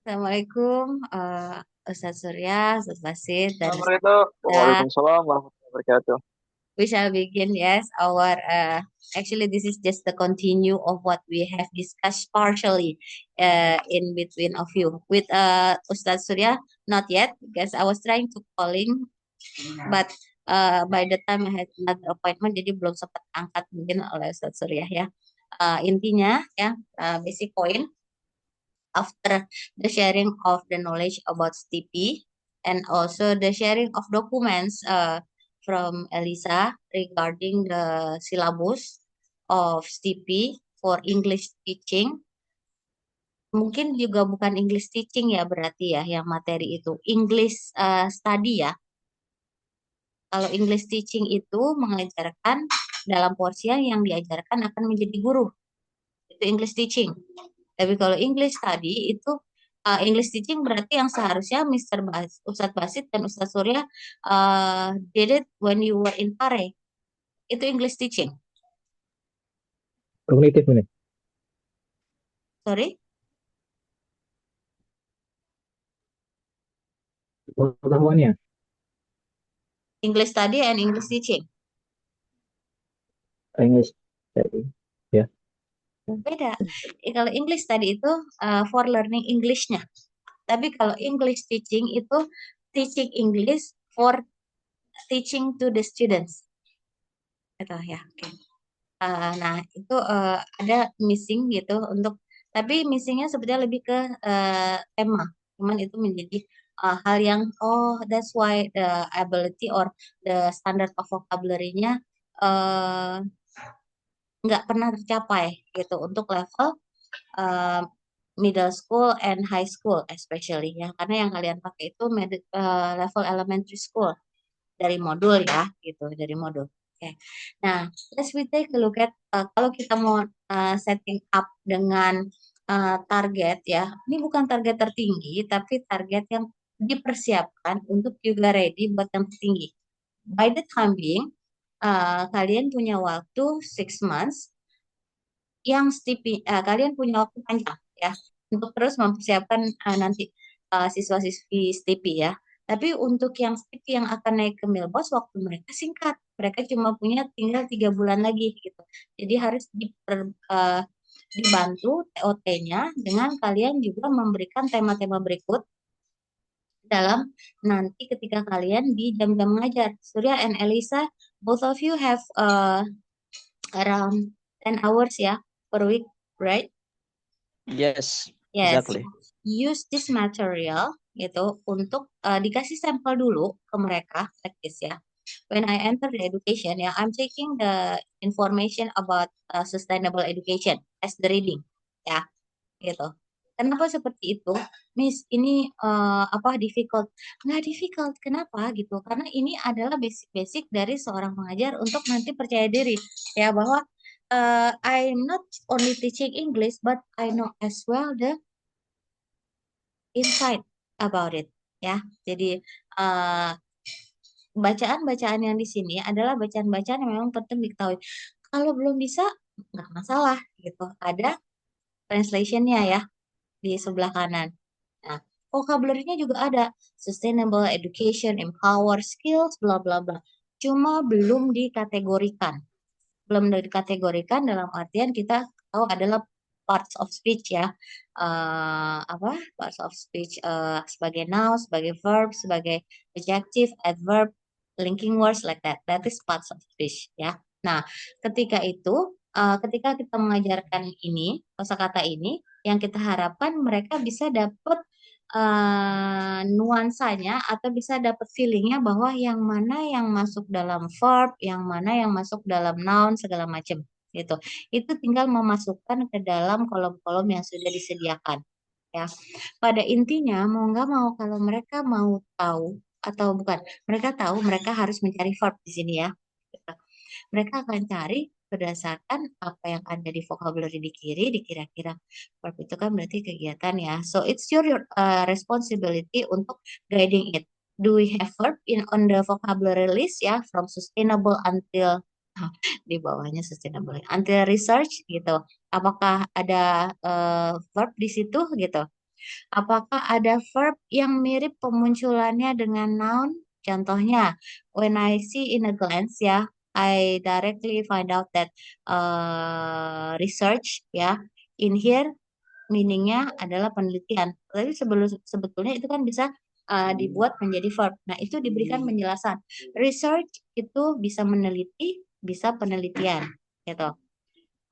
Assalamualaikum, Ustadz Surya, Ustadz Basit, dan Ustadz Assalamualaikum. Ida. Waalaikumsalam warahmatullahi wabarakatuh. We shall begin, yes. Actually, this is just the continue of what we have discussed partially in between of you. With Ustadz Surya, not yet, because I was trying to calling, but by the time I had another appointment, jadi belum sempat angkat mungkin oleh Ustadz Surya ya. Intinya ya, basic point after the sharing of the knowledge about STP and also the sharing of documents from Elisa regarding the syllabus of STP for English teaching. Mungkin juga bukan English teaching ya berarti ya yang materi itu. English study ya. Kalau English teaching itu mengajarkan dalam porsi yang diajarkan akan menjadi guru. Itu English teaching. Tapi kalau English tadi itu English teaching berarti yang seharusnya Ustadz Basit dan Ustadz Surya did it when you were in Pare. Itu English teaching. Kognitif ini. Sorry, Pengetahuannya. English study and English teaching. English. Jadi, ya. Beda. Kalau English tadi itu for learning Englishnya. Tapi kalau English teaching itu teaching English for teaching to the students. Gitu ya. Oke. Nah, itu ada missing gitu untuk tapi missingnya sebetulnya lebih ke tema. Cuman itu menjadi hal yang that's why the ability or the standard of vocabulary-nya uh, nggak pernah tercapai gitu untuk level uh, middle school and high school especially ya. Karena yang kalian pakai itu level elementary school dari modul ya gitu, dari modul. Oke. Nah, let's we take a look at kalau kita mau setting up dengan target ya. Ini bukan target tertinggi, tapi target yang dipersiapkan untuk juga ready buat yang tertinggi. By the time being, kalian punya waktu 6 months yang kalian punya waktu panjang ya untuk terus mempersiapkan nanti siswa-siswi STIPI ya. Tapi untuk yang STIPI yang akan naik ke Milbos waktu mereka singkat. Mereka cuma punya tinggal 3 bulan lagi gitu. Jadi harus dibantu TOT-nya dengan kalian juga memberikan tema-tema berikut dalam nanti ketika kalian di jam-jam mengajar. Surya and Elisa, both of you have around 10 hours ya per week, right? Yes, Yes, exactly. use this material gitu untuk dikasih sampel dulu ke mereka, like this ya. When I enter the education, ya, I'm taking the information about sustainable education as the reading, ya, gitu. Kenapa seperti itu, Miss? Ini apa difficult? Nggak difficult, kenapa gitu? Karena ini adalah basic-basic dari seorang pengajar untuk nanti percaya diri, ya bahwa I'm not only teaching English, but I know as well the insight about it ya. Jadi eh, bacaan-bacaan yang di sini adalah bacaan-bacaan yang memang penting diketahui. Kalau belum bisa nggak masalah gitu. Ada translationnya ya di sebelah kanan. Nah, vocabulary-nya juga ada. Sustainable education, empower skills, bla bla bla. Cuma belum dikategorikan. Belum dikategorikan dalam artian kita tahu adalah parts of speech ya. Apa parts of speech sebagai noun, sebagai verb, sebagai adjective, adverb, linking words like that. That is parts of speech ya. Nah, ketika itu ketika kita mengajarkan ini kosakata ini, yang kita harapkan mereka bisa dapat nuansanya atau bisa dapat feelingnya bahwa yang mana yang masuk dalam verb, yang mana yang masuk dalam noun segala macam gitu. Itu tinggal memasukkan ke dalam kolom-kolom yang sudah disediakan ya. Pada intinya mau nggak mau kalau mereka mau tahu atau bukan, mereka tahu mereka harus mencari verb di sini ya. Mereka akan cari berdasarkan apa yang ada di vocabulary di kiri, di kira-kira verb itu kan berarti kegiatan ya. So it's your responsibility untuk guiding it. Do we have verb in on the vocabulary list ya, from sustainable until di bawahnya sustainable. Until research gitu. Apakah ada verb di situ gitu? Apakah ada verb yang mirip pemunculannya dengan noun? Contohnya, when I see in a glance ya, I directly find out that research ya, in here meaningnya adalah penelitian. Tapi sebetulnya itu kan bisa dibuat menjadi verb. Nah, itu diberikan penjelasan. Research itu bisa meneliti, bisa penelitian, gitu.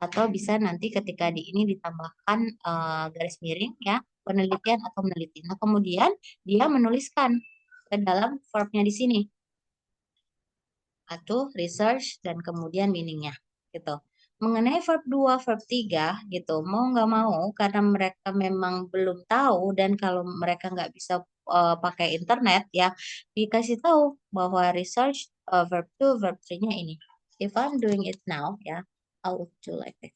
Atau bisa nanti ketika di ini ditambahkan garis miring ya, penelitian atau meneliti. Nah, kemudian dia menuliskan ke dalam verbnya di sini atau research dan kemudian meaningnya gitu. Mengenai verb 2, verb 3 gitu, mau nggak mau karena mereka memang belum tahu dan kalau mereka nggak bisa pakai internet ya, dikasih tahu bahwa research verb 2, verb 3-nya ini. If I'm doing it now ya, I will do like this.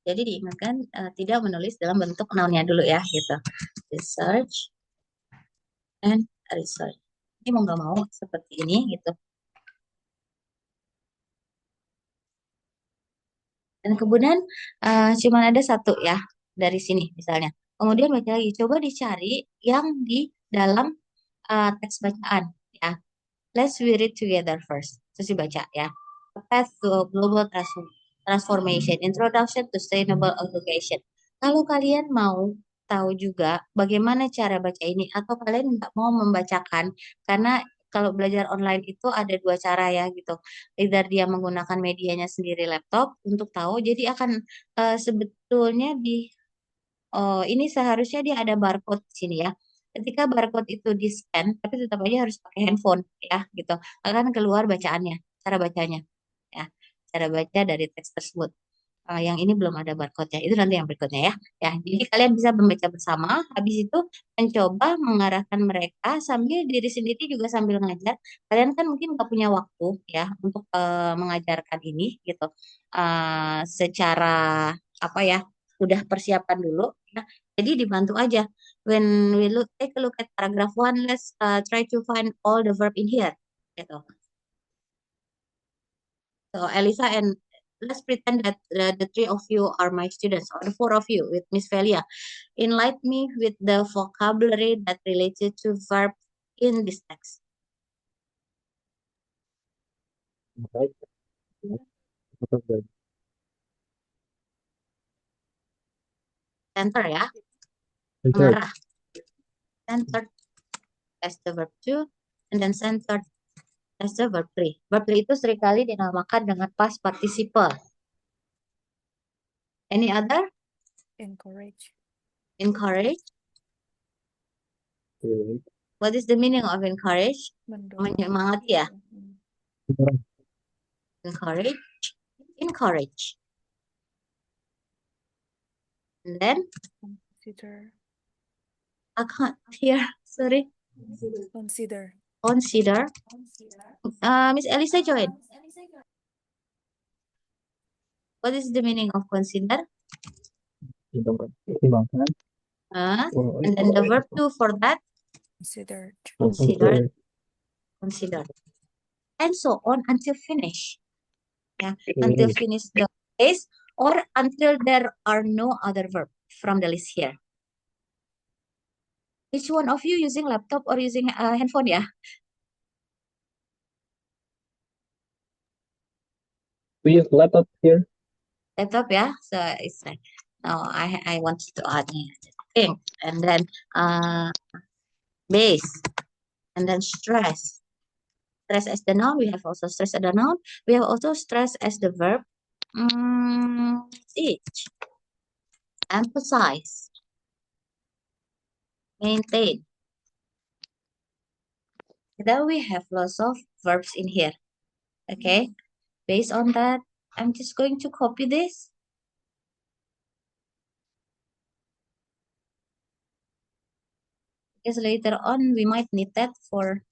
Jadi diingatkan tidak menulis dalam bentuk noun-nya dulu ya gitu. Research and research. Ini mau nggak mau seperti ini gitu. Dan kemudian cuma ada satu ya dari sini misalnya. Kemudian baca lagi, coba dicari yang di dalam teks bacaan ya. Let's read it together first. Terus dibaca ya. A Path to Global Transformation, Introduction to Sustainable Education. Kalau kalian mau tahu juga bagaimana cara baca ini atau kalian nggak mau membacakan karena kalau belajar online itu ada dua cara ya gitu. Either dia menggunakan medianya sendiri laptop untuk tahu, jadi akan sebetulnya ini seharusnya dia ada barcode di sini ya. Ketika barcode itu di scan, tapi tetap aja harus pakai handphone ya gitu. Akan keluar bacaannya, cara bacanya ya, cara baca dari teks tersebut. Yang ini belum ada barcode-nya, itu nanti yang berikutnya ya. Ya, jadi kalian bisa membaca bersama, habis itu mencoba mengarahkan mereka sambil diri sendiri juga sambil ngajar. Kalian kan mungkin nggak punya waktu ya untuk mengajarkan ini gitu. Secara apa ya, udah persiapan dulu. Ya. Jadi dibantu aja. When we take a look at paragraph one, let's try to find all the verb in here. Gitu. So Elisa and let's pretend that the three of you are my students, or the four of you with Miss Velia. Enlighten me with the vocabulary that related to verb in this text. Right. Center ya, Center. mengarah. Centered as the verb two, and then centered as the verb three. Verb three itu seringkali dinamakan dengan past participle. Any other? Encourage. Encourage. Okay. What is the meaning of encourage? Mendorong. Menyemangati ya. Hmm. Encourage. Encourage. And then Consider. I can't hear. Sorry. Consider. Consider. Miss Elisa join. What is the meaning of consider? Pertimbangkan. And then the verb to for that, Considered. consider, consider, and so on until finish. Yeah, until finish the case or until there are no other verb from the list here. Which one of you using laptop or using handphone? Yeah. We use laptop here. Laptop, yeah. So it's like, no, I want to add thing, and then base, and then stress. Stress as the noun. We have also stress as the noun. We have also stress as the verb. Teach, emphasize, maintain. Then we have lots of verbs in here. Okay. Based on that, I'm just going to copy this. Because later on we might need that for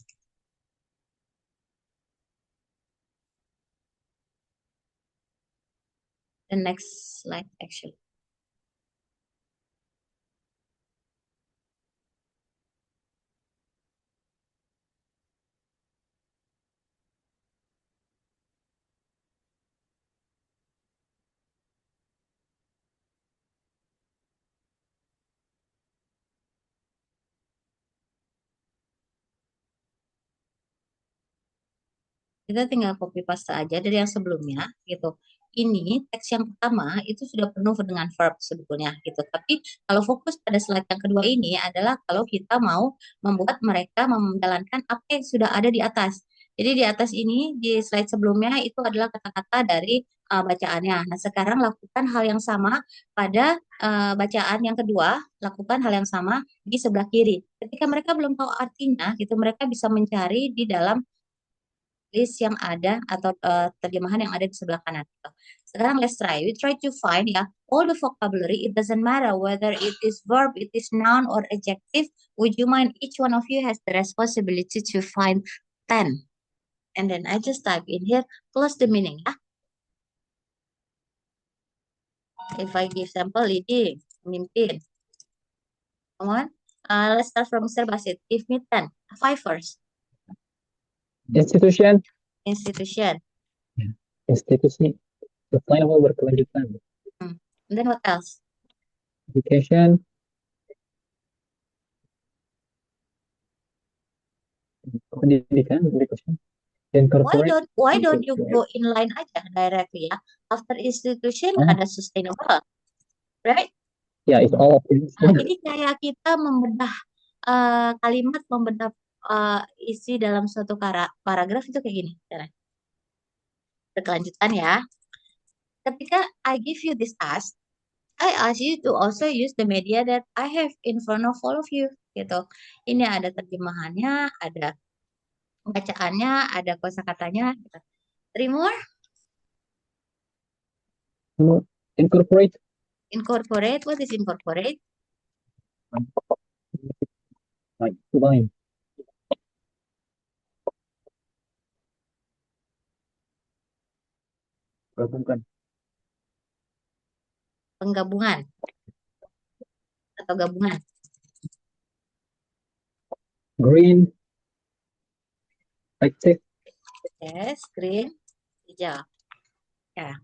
the next slide actually. Kita tinggal copy paste aja dari yang sebelumnya gitu. Ini teks yang pertama itu sudah penuh dengan verb sebetulnya gitu. Tapi kalau fokus pada slide yang kedua ini adalah kalau kita mau membuat mereka menjalankan apa yang sudah ada di atas. Jadi di atas ini di slide sebelumnya itu adalah kata-kata dari bacaannya. Nah, sekarang lakukan hal yang sama pada bacaan yang kedua, lakukan hal yang sama di sebelah kiri. Ketika mereka belum tahu artinya gitu, mereka bisa mencari di dalam list yang ada atau terjemahan yang ada di sebelah kanan. Sekarang let's try. We try to find ya all the vocabulary. It doesn't matter whether it is verb, it is noun or adjective. Would you mind? Each one of you has the responsibility to find 10. And then I just type in here plus the meaning. Ya. If I give sample leading, memimpin. Come on. Let's start from Mr. Basit. Give me 10. 5 first. Institution. Institution. Institusi sustainable berkelanjutan. And then what else? Education. Pendidikan, education. Dan corporate. Why don't you go inline aja directly ya? After institution ada sustainable, right? Yeah, it's all of this. Nah, ini kayak kita membedah kalimat, membedah isi dalam suatu paragraf itu kayak gini. Berkelanjutan ya. Ketika I give you this task, I ask you to also use the media that I have in front of all of you. Gitu. Ini ada terjemahannya, ada bacaannya, ada kosakatanya. Gitu. 3 more. Incorporate. Incorporate. What is incorporate? Like, combine. Gabungkan. Penggabungan atau gabungan. Green. Active. Yes, green, hijau. Ya,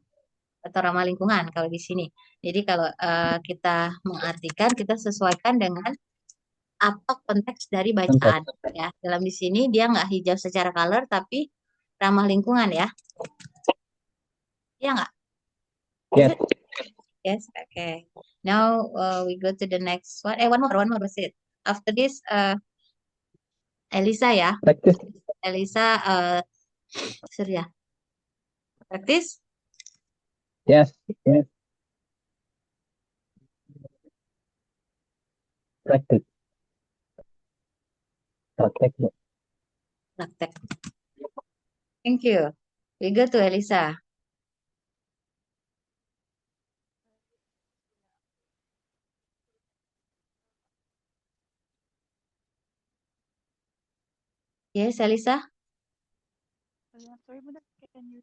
atau ramah lingkungan kalau di sini. Jadi kalau kita mengartikan, kita sesuaikan dengan apa konteks dari bacaan. Ya, dalam di sini dia nggak hijau secara color, tapi ramah lingkungan ya. Iya nggak? Yes. Yes, okay. Now we go to the next one. One more, that's it. After this, Elisa ya. Practice. Elisa, Surya. Practice? Yes. Yes. Practice. Praktek. Praktek. Thank you. We go to Elisa. Yes, Elisa? Sorry, Madam, can you?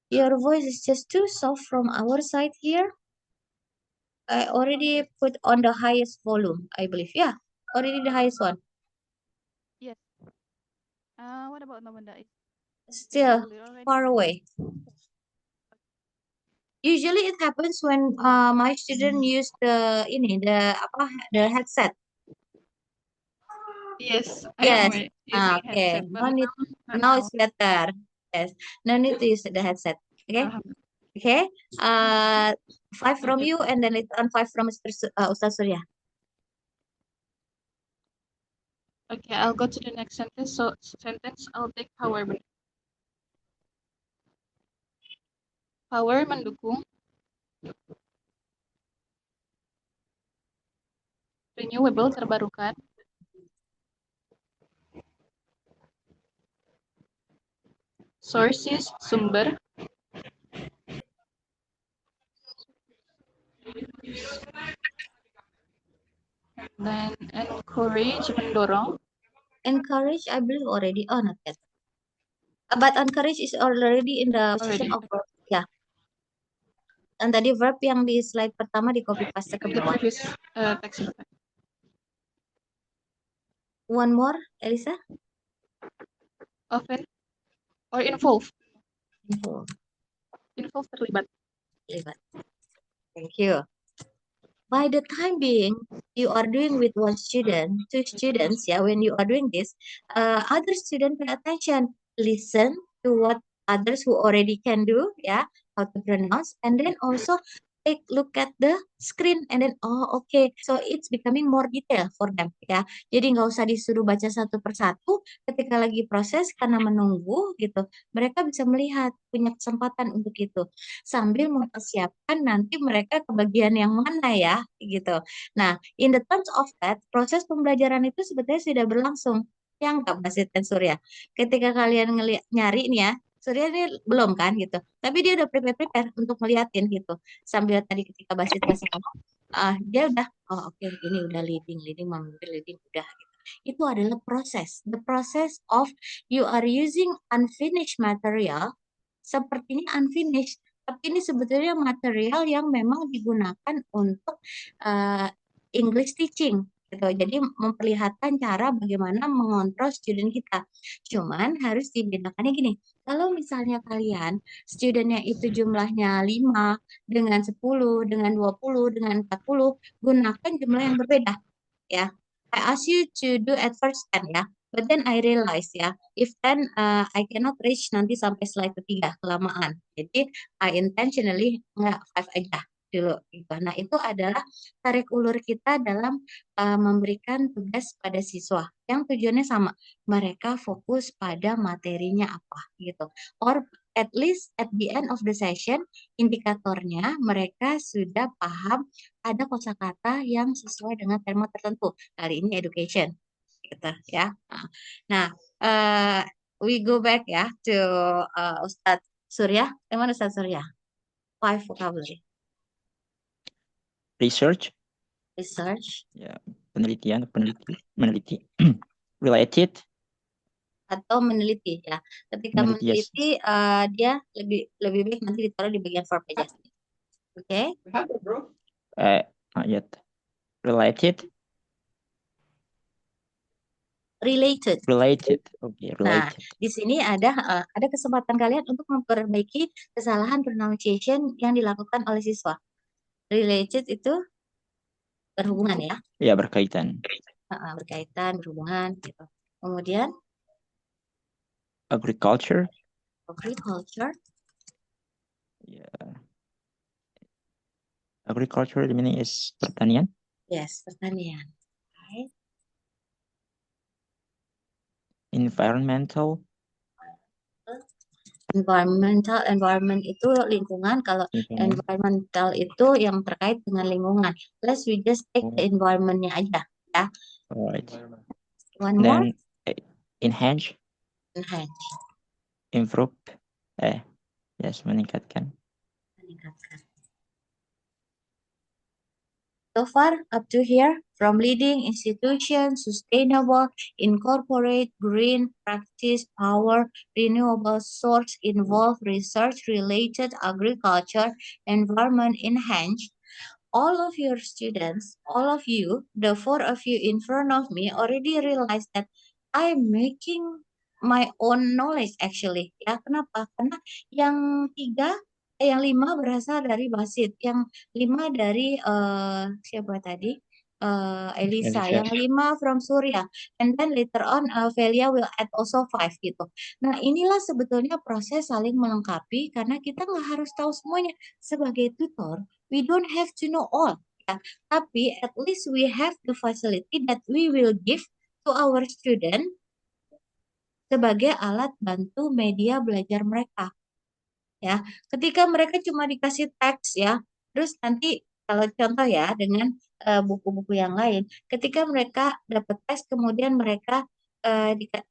Your voice is just too soft from our side here. I already put on the highest volume, I believe. Yeah, already the highest one. Yes. What about Namanda? Still far away. Usually it happens when my student use the headset. Yes, Yes. I am using Okay. headset, but Now it's better. Yes. No need to use the headset. Okay. Okay. 5 from you, and then later on 5 from Ustaz Surya. Okay, I'll go to the next sentence. So I'll take power. Power mendukung renewable terbarukan sources sumber dan encourage mendorong. Encourage, I believe already. Oh, not yet. But encourage is already in the section of yeah. Yang tadi verb yang di slide pertama di copy paste ke The bawah. previous text. One more, Elisa. Often or involve. Info. Involve terlibat. Terlibat. Thank you. By the time being, you are doing with one student, two students, yeah, when you are doing this, other student pay attention, listen to what others who already can do, yeah, how to pronounce, and then also take look at the screen and then, oh, okay, so it's becoming more detail for them, ya. Jadi nggak usah disuruh baca satu persatu ketika lagi proses karena menunggu gitu, mereka bisa melihat, punya kesempatan untuk itu sambil mempersiapkan nanti mereka ke bagian yang mana ya, gitu. Nah, in the terms of that, proses pembelajaran itu sebetulnya sudah berlangsung. Yang nggak Basit dan Surya. Ketika kalian nyari nih ya, Surya ini belum kan gitu. Tapi dia udah prepare untuk ngeliatin gitu. Sambil tadi ketika Basit masih ngomong, dia udah, oh oke, ini udah leading, memimpin, leading, udah. Gitu. Itu adalah proses. The process of you are using unfinished material, sepertinya unfinished, tapi ini sebetulnya material yang memang digunakan untuk English teaching gitu. Jadi memperlihatkan cara bagaimana mengontrol student kita. Cuman harus dibedakannya gini. Kalau misalnya kalian studentnya itu jumlahnya 5 dengan 10 dengan 20 dengan 40, gunakan jumlah yang berbeda ya. I ask you to do at first 10 ya. But then I realize ya, if 10 I cannot reach nanti sampai slide ketiga, kelamaan. Jadi I intentionally nggak 5 aja dulu. Gitu. Nah itu adalah tarik ulur kita dalam memberikan tugas pada siswa. Yang tujuannya sama, mereka fokus pada materinya apa gitu. Or at least at the end of the session, indikatornya mereka sudah paham ada kosakata yang sesuai dengan tema tertentu. Kali ini education, gitu ya. Nah, we go back ya to Ustadz Surya. Gimana Ustadz Surya? 5 vocabulary. Research, Research ya, penelitian, meneliti, related, atau meneliti ya. Ketika meneliti, yes. meneliti dia lebih baik nanti ditaruh di bagian verb aja. Oke? Not yet. Related, Related. Okay, Nah, related. di sini ada kesempatan kalian untuk memperbaiki kesalahan pronunciation yang dilakukan oleh siswa. Related itu berhubungan ya, Ya, berkaitan. berkaitan, berhubungan gitu. Kemudian Agriculture, agriculture, ya. Agriculture, the meaning is pertanian. yes, pertanian. Okay. Environmental, Environment itu lingkungan. Kalau environmental itu yang terkait dengan lingkungan. Let's we just take the environment-nya aja ya. Alright. One more. Then enhance, Enhance. improve, yes, meningkatkan. So far, up to here, from leading institution, sustainable, incorporate, green, practice, power, renewable source, involve, research, related, agriculture, environment, enhance. All of your students, all of you, the 4 of you in front of me already realized that I'm making my own knowledge actually. Ya, kenapa? Karena yang 5 berasal dari Basit, yang 5 dari siapa tadi? Elisa, yang 5 from Surya, and then later on Velia will add also 5 gitu. Nah inilah sebetulnya proses saling melengkapi karena kita nggak harus tahu semuanya. Sebagai tutor, we don't have to know all, ya. Tapi at least we have the facility that we will give to our student sebagai alat bantu media belajar mereka. Ya, ketika mereka cuma dikasih teks ya, terus nanti kalau contoh ya dengan buku-buku yang lain, ketika mereka dapat teks kemudian mereka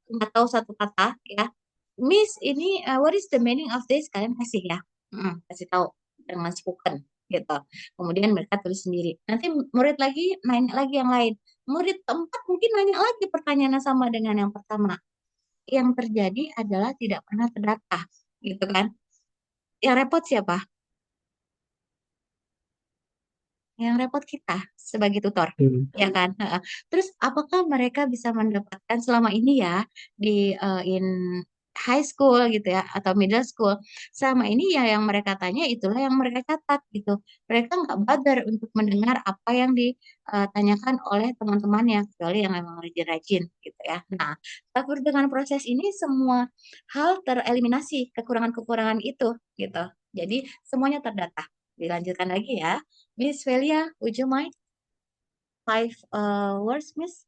nggak tahu satu kata ya, Miss ini what is the meaning of this, kalian kasih ya, kasih tahu dengan spoken gitu. Kemudian mereka tulis sendiri. Nanti murid lagi nanya lagi yang lain. Murid keempat mungkin nanya lagi pertanyaan sama dengan yang pertama. Yang terjadi adalah tidak pernah terdata, gitu kan? Yang repot siapa? Yang repot kita sebagai tutor, ya kan? Heeh. Terus apakah mereka bisa mendapatkan selama ini ya di in high school gitu ya atau middle school, selama ini ya yang mereka tanya itulah yang mereka catat gitu. Mereka nggak bother untuk mendengar apa yang ditanyakan oleh teman-temannya kecuali yang memang rajin-rajin gitu ya. Nah, tapi dengan proses ini semua hal tereliminasi kekurangan-kekurangan itu gitu. Jadi semuanya terdata. Dilanjutkan lagi ya. Miss Velia, would you mind 5 words, Miss?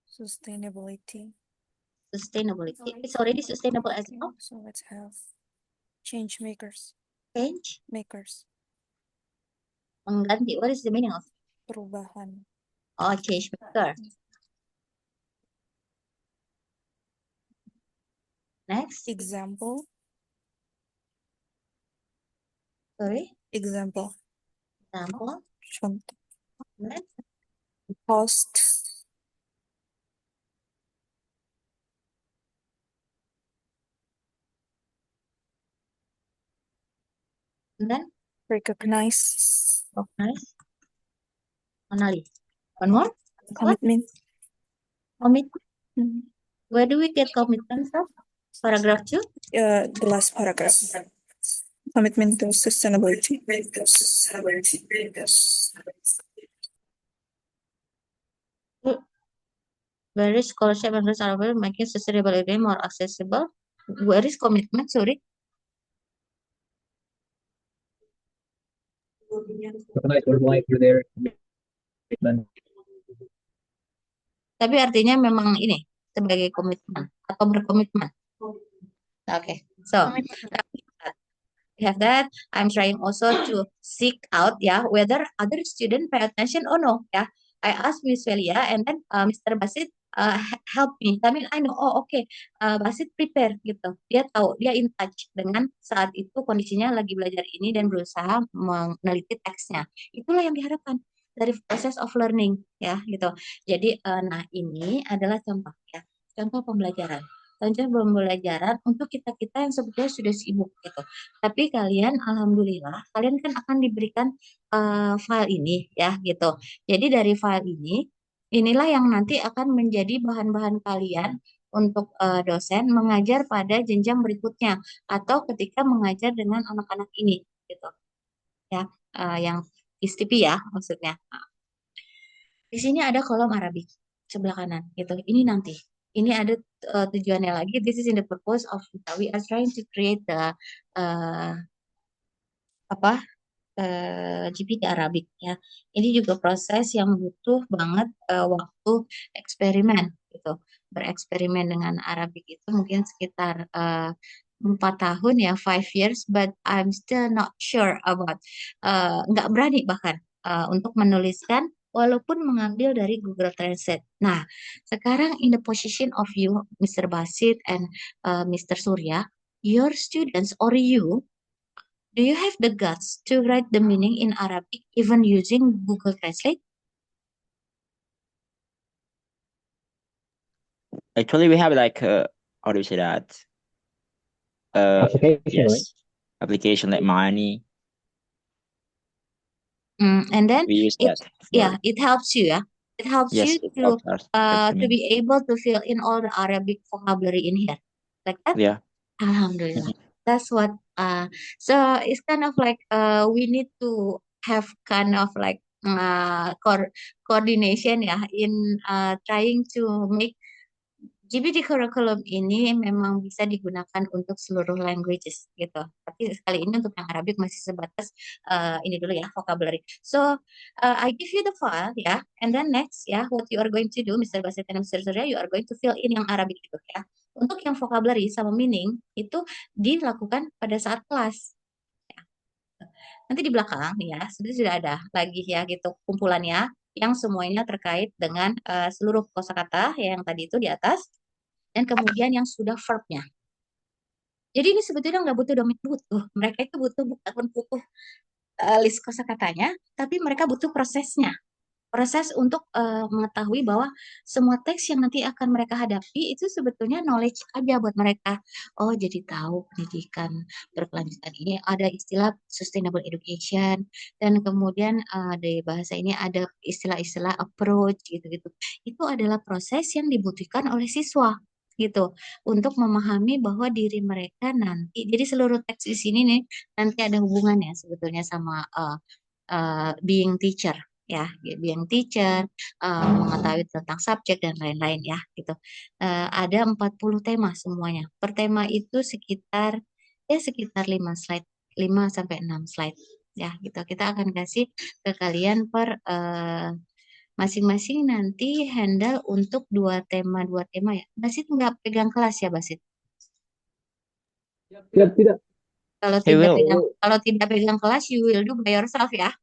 Sustainability. Sustainability. It's already sustainable as well. So let's have change makers. Change, Makers. mengganti. What is the meaning of? Perubahan. Oh, change maker. Next, Example. sorry, Example. example. Contoh. Next, Host. and then Recognize. recognize, analyze. One more, Commitment. commitment. Hmm. Where do we get commitment from? Paragraph 2. The last paragraph. Commitment to sustainability. Where is scholarship and research are available, making sustainability more accessible? Where is commitment? Sorry. Recognize worldwide for their commitment. Tapi artinya memang ini sebagai komitmen atau berkomitmen. Okay, so we have that. I'm trying also to seek out whether other student pay attention or no. I asked Miss Velia and then Mr. Basit help me. I mean, I know, okay, Basit prepare gitu. Dia tahu, dia in touch dengan saat itu kondisinya lagi belajar ini dan berusaha meneliti teksnya. Itulah yang diharapkan dari proses of learning gitu. Jadi, nah ini adalah contoh contoh pembelajaran. Contoh pembelajaran untuk kita-kita yang sebetulnya sudah sibuk gitu. Tapi kalian, alhamdulillah, kalian kan akan diberikan file ini gitu. Jadi dari file ini, inilah yang nanti akan menjadi bahan-bahan kalian untuk dosen mengajar pada jenjang berikutnya atau ketika mengajar dengan anak-anak ini gitu. Yang ISTP maksudnya. Di sini ada kolom Arabik sebelah kanan gitu. Ini nanti. Ini ada tujuannya lagi. This is in the purpose of we are trying to create the GPT Arabik Ini juga proses yang butuh banget waktu eksperimen gitu. Bereksperimen dengan Arabik itu mungkin sekitar 4 tahun 5 years, but I'm still not sure about nggak berani bahkan untuk menuliskan walaupun mengambil dari Google Translate. Nah, sekarang in the position of you, Mr. Basit and Mr. Surya, your students or you, do you have the guts to write the meaning in Arabic even using Google Translate? Actually, we have like how do you say that? Application, right? Yes, application like Money. And then We use that. it helps you It helps Yes, you it helps us to to be able to fill in all the Arabic vocabulary in here. Like that? Yeah. Alhamdulillah. That's what so it's kind of like we need to have kind of like coordination in trying to make GPT curriculum ini memang bisa digunakan untuk seluruh languages gitu. Tapi sekali ini untuk yang Arabic masih sebatas ini dulu vocabulary. So I give you the file and then next what you are going to do, Mr. Basit dan Mr. Surya, you are going to fill in yang Arabic itu Untuk yang vocabulary sama meaning itu dilakukan pada saat kelas. Nanti di belakang sudah ada lagi gitu kumpulannya yang semuanya terkait dengan seluruh kosakata yang tadi itu di atas. Dan kemudian yang sudah verb-nya. Jadi ini sebetulnya nggak butuh butuh. Mereka itu butuh bukan butuh list kosakatanya, tapi mereka butuh prosesnya. proses untuk mengetahui bahwa semua teks yang nanti akan mereka hadapi itu sebetulnya knowledge aja buat mereka. Oh, jadi tahu pendidikan berkelanjutan ini ada istilah sustainable education, dan kemudian di bahasa ini ada istilah-istilah approach gitu-gitu. Itu adalah proses yang dibutuhkan oleh siswa gitu untuk memahami bahwa diri mereka nanti. Jadi seluruh teks di sini nih nanti ada hubungannya sebetulnya sama being teacher ya, being teacher, mengetahui tentang subjek dan lain-lain ya gitu. Ada 40 tema semuanya. Per tema itu sekitar 5 slide, 5 sampai 6 slide ya gitu. Kita akan kasih ke kalian per masing-masing nanti handle untuk dua tema ya. Basit nggak pegang kelas ya, Basit? Tidak. He will. Kalau tidak pegang kelas, you will do by yourself ya.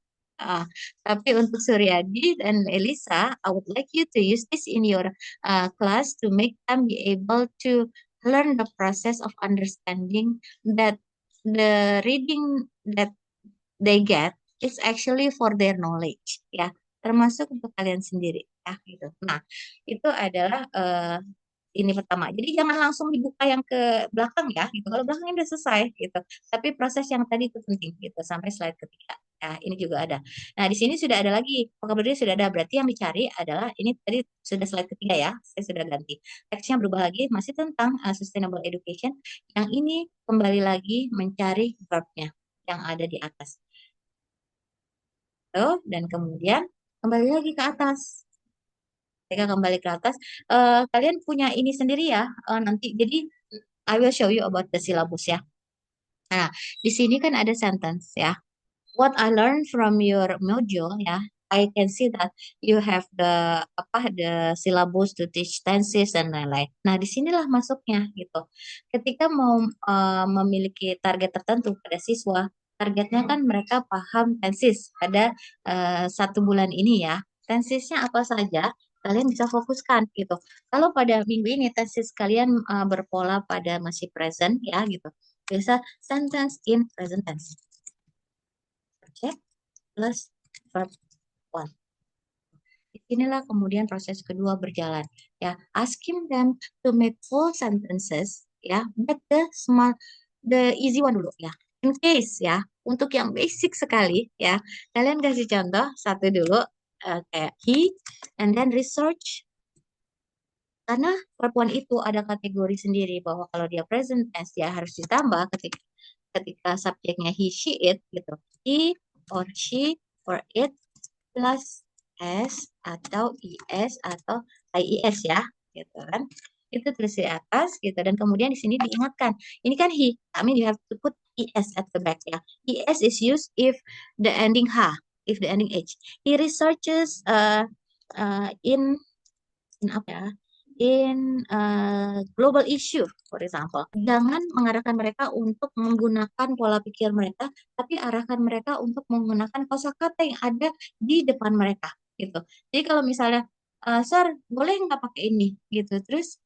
Tapi untuk Suryadi dan Elisa, I would like you to use this in your class to make them be able to learn the process of understanding that the reading that they get is actually for their knowledge ya, termasuk untuk kalian sendiri ya gitu. Nah, itu adalah ini pertama. Jadi jangan langsung dibuka yang ke belakang ya gitu. Kalau belakangnya udah selesai gitu. Tapi proses yang tadi itu penting gitu sampai slide ketiga. Nah, ini juga ada. Nah, di sini sudah ada lagi. Vocabulary sudah ada. Berarti yang dicari adalah ini tadi sudah slide ketiga ya. Saya sudah ganti. Teksnya berubah lagi masih tentang sustainable education. Yang ini kembali lagi mencari verbnya yang ada di atas. Tuh, dan kemudian kembali lagi ke atas. Ketika kembali ke atas, kalian punya ini sendiri ya nanti. Jadi I will show you about the syllabus ya. Nah, di sini kan ada sentence ya. What I learned from your module ya, I can see that you have the syllabus to teach tenses dan lain-lain. Nah, disinilah masuknya gitu. Ketika mau memiliki target tertentu pada siswa, targetnya kan mereka paham tenses pada 1 bulan ini ya. Tensesnya apa saja? Kalian bisa fokuskan gitu. Kalau pada minggu ini tenses kalian berpola pada masih present ya gitu. Bisa sentence in present tense. Subject plus verb 1. Inilah kemudian proses kedua berjalan ya. Asking them to make full sentences ya, but the easy one dulu ya. In case ya, untuk yang basic sekali ya, kalian kasih contoh satu dulu kayak he, and then research. Karena verb 1 itu ada kategori sendiri bahwa kalau dia present tense dia harus ditambah ketika subjeknya he, she, it gitu. He or she or it plus s atau is atau ies ya, gitu kan. Itu tulis di atas gitu, dan kemudian di sini diingatkan. Ini kan he, I mean you have to put es at the back ya. Es is used if the ending h, if the ending h. He researches in apa ya? In global issue, for example. Jangan mengarahkan mereka untuk menggunakan pola pikir mereka, tapi arahkan mereka untuk menggunakan kosakata yang ada di depan mereka, gitu. Jadi kalau misalnya, Sir, boleh nggak pakai ini, gitu. Terus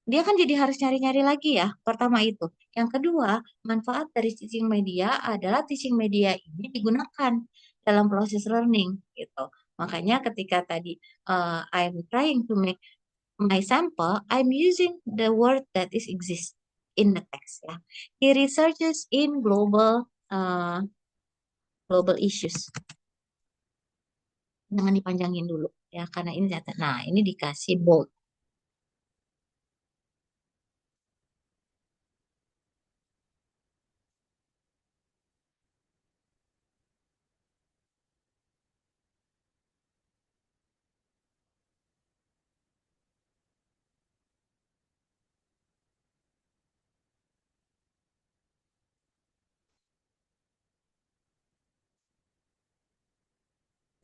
dia kan jadi harus nyari-nyari lagi ya, pertama itu. Yang kedua, manfaat dari teaching media adalah teaching media ini digunakan dalam proses learning, gitu. Makanya ketika tadi I'm trying to make my sample, I'm using the word that is exist in the text ya. He researches in global issues. Jangan dipanjangin dulu ya, karena ini nah ini dikasih bold.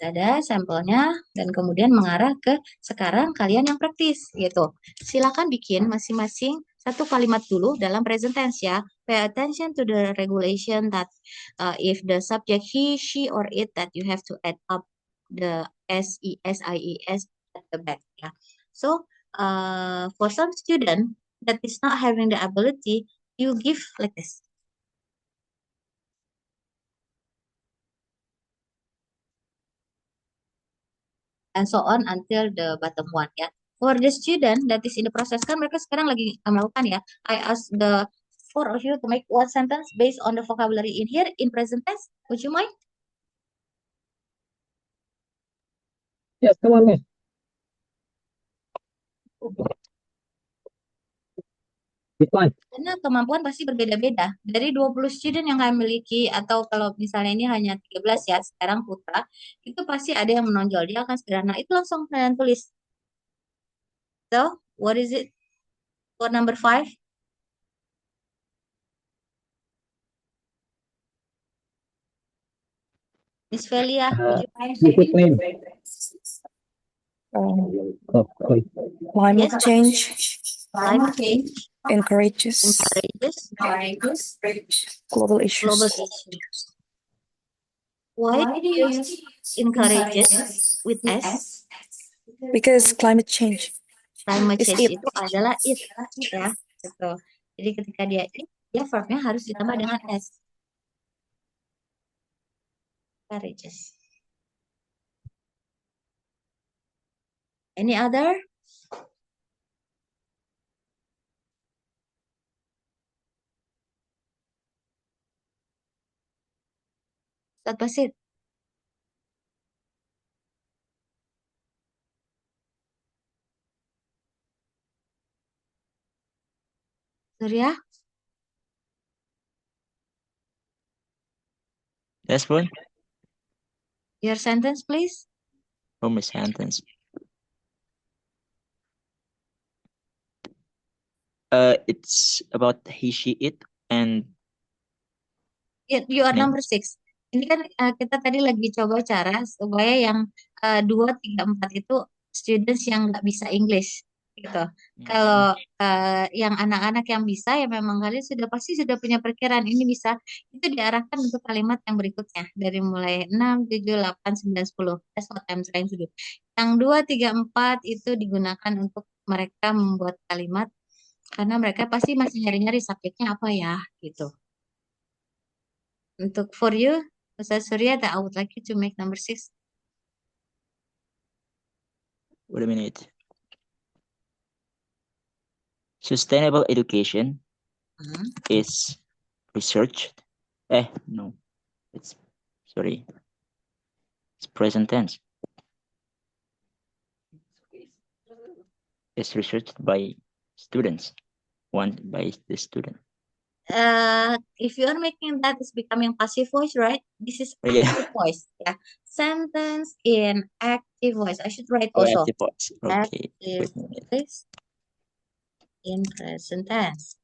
Ada sampelnya dan kemudian mengarah ke sekarang kalian yang praktis gitu. Silakan bikin masing-masing satu kalimat dulu dalam present tense ya. Pay attention to the regulation that if the subject he, she, or it, that you have to add up the s, es, ies at the back ya. So for some student that is not having the ability, you give like this. and so on until the bottom one ya. For the student that is in the process, kan mereka sekarang lagi melakukan ya. I ask the four of you to make one sentence based on the vocabulary in here in present tense. Would you mind? Yes, come on, miss. It's fine. Karena kemampuan pasti berbeda-beda. Dari 20 student yang kalian miliki, atau kalau misalnya ini hanya 13 ya, sekarang Putra, itu pasti ada yang menonjol. Dia akan sederhana. Itu langsung kalian tulis. So, what is it for number 5? Miss Velia, would you mind? Discipline. Um, Okay. climate Yes. change Climate change encourages encourages global issues. global issues. Why do you use encourages with S? Because climate change Climate is change it. itu adalah it ya, gitu. Jadi ketika dia it, dia verbnya harus ditambah dengan S. Encourages. Any other? Ustaz Basit. Surya? Yes, Bun. Your sentence, please. From a sentence. It's about he, she, it, and You are name. number 6. Ini kan kita tadi lagi coba cara supaya yang 2, 3, 4 itu students yang nggak bisa English gitu. Kalau yang anak-anak yang bisa ya memang kalian pasti sudah punya perkiraan ini bisa, itu diarahkan untuk kalimat yang berikutnya dari mulai 6, 7, 8, 9, 10. That's what I'm trying to do. Yang 2, 3, 4 itu digunakan untuk mereka membuat kalimat karena mereka pasti masih nyari-nyari subjeknya apa ya gitu. Untuk for you, Ustaz Surya, that I would like you to make number 6. Wait a minute. Sustainable education is researched. No. Sorry. It's present tense. It's researched by students. One by the student. If you are making that is becoming passive voice, right? This is Yeah. active voice. Yeah. Sentence in active voice. I should write Oh, also. active voice. Okay. Active Wait a minute. voice in present tense.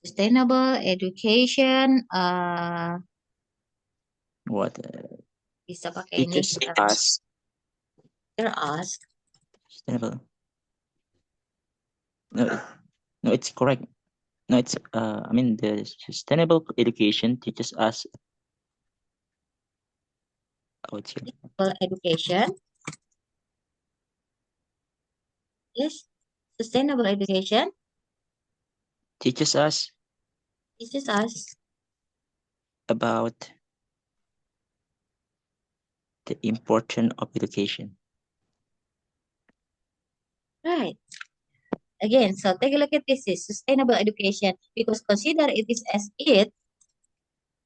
Sustainable education. What? Bisa pakai ini. Teachers us Teacher ask. sustainable. No, it's correct. No, it's I mean the sustainable education teaches us. Oh, it's here. Sustainable education. Yes. Sustainable education Teaches us teaches us about the importance of education. right. Again, so take a look at this is sustainable education because consider it is as it.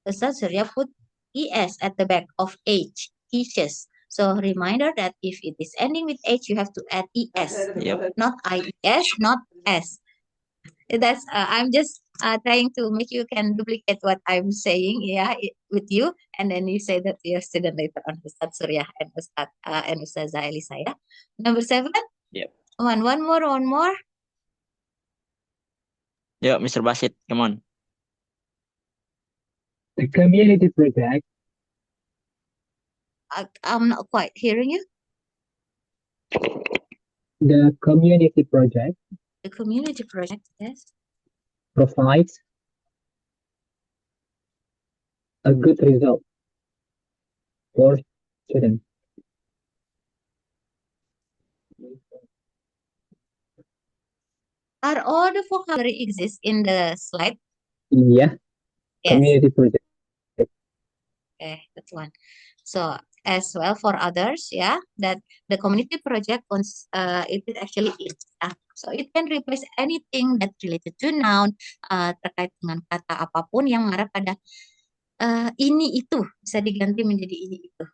Ustaz Surya put ES at the back of H, teaches. So reminder that if it is ending with H, you have to add ES, Yep. not IES, not S. That's I'm just trying to make you can duplicate what I'm saying, yeah, with you, and then you say that to your student later on, Ustaz Surya and Ustazah Elisa, yeah. Number 7. Yep. One more. Yeah, Mr. Basit, come on. The community project. I'm not quite hearing you. The community project The community project, yes. provides a good result for students. Are all the vocabulary exist in the slide? Yeah, Yes. community project. Okay, that's one. So as well for others, yeah, that the community project it is actually it. So it can replace anything that related to noun terkait dengan kata apapun yang mengarah pada ini itu bisa diganti menjadi ini itu.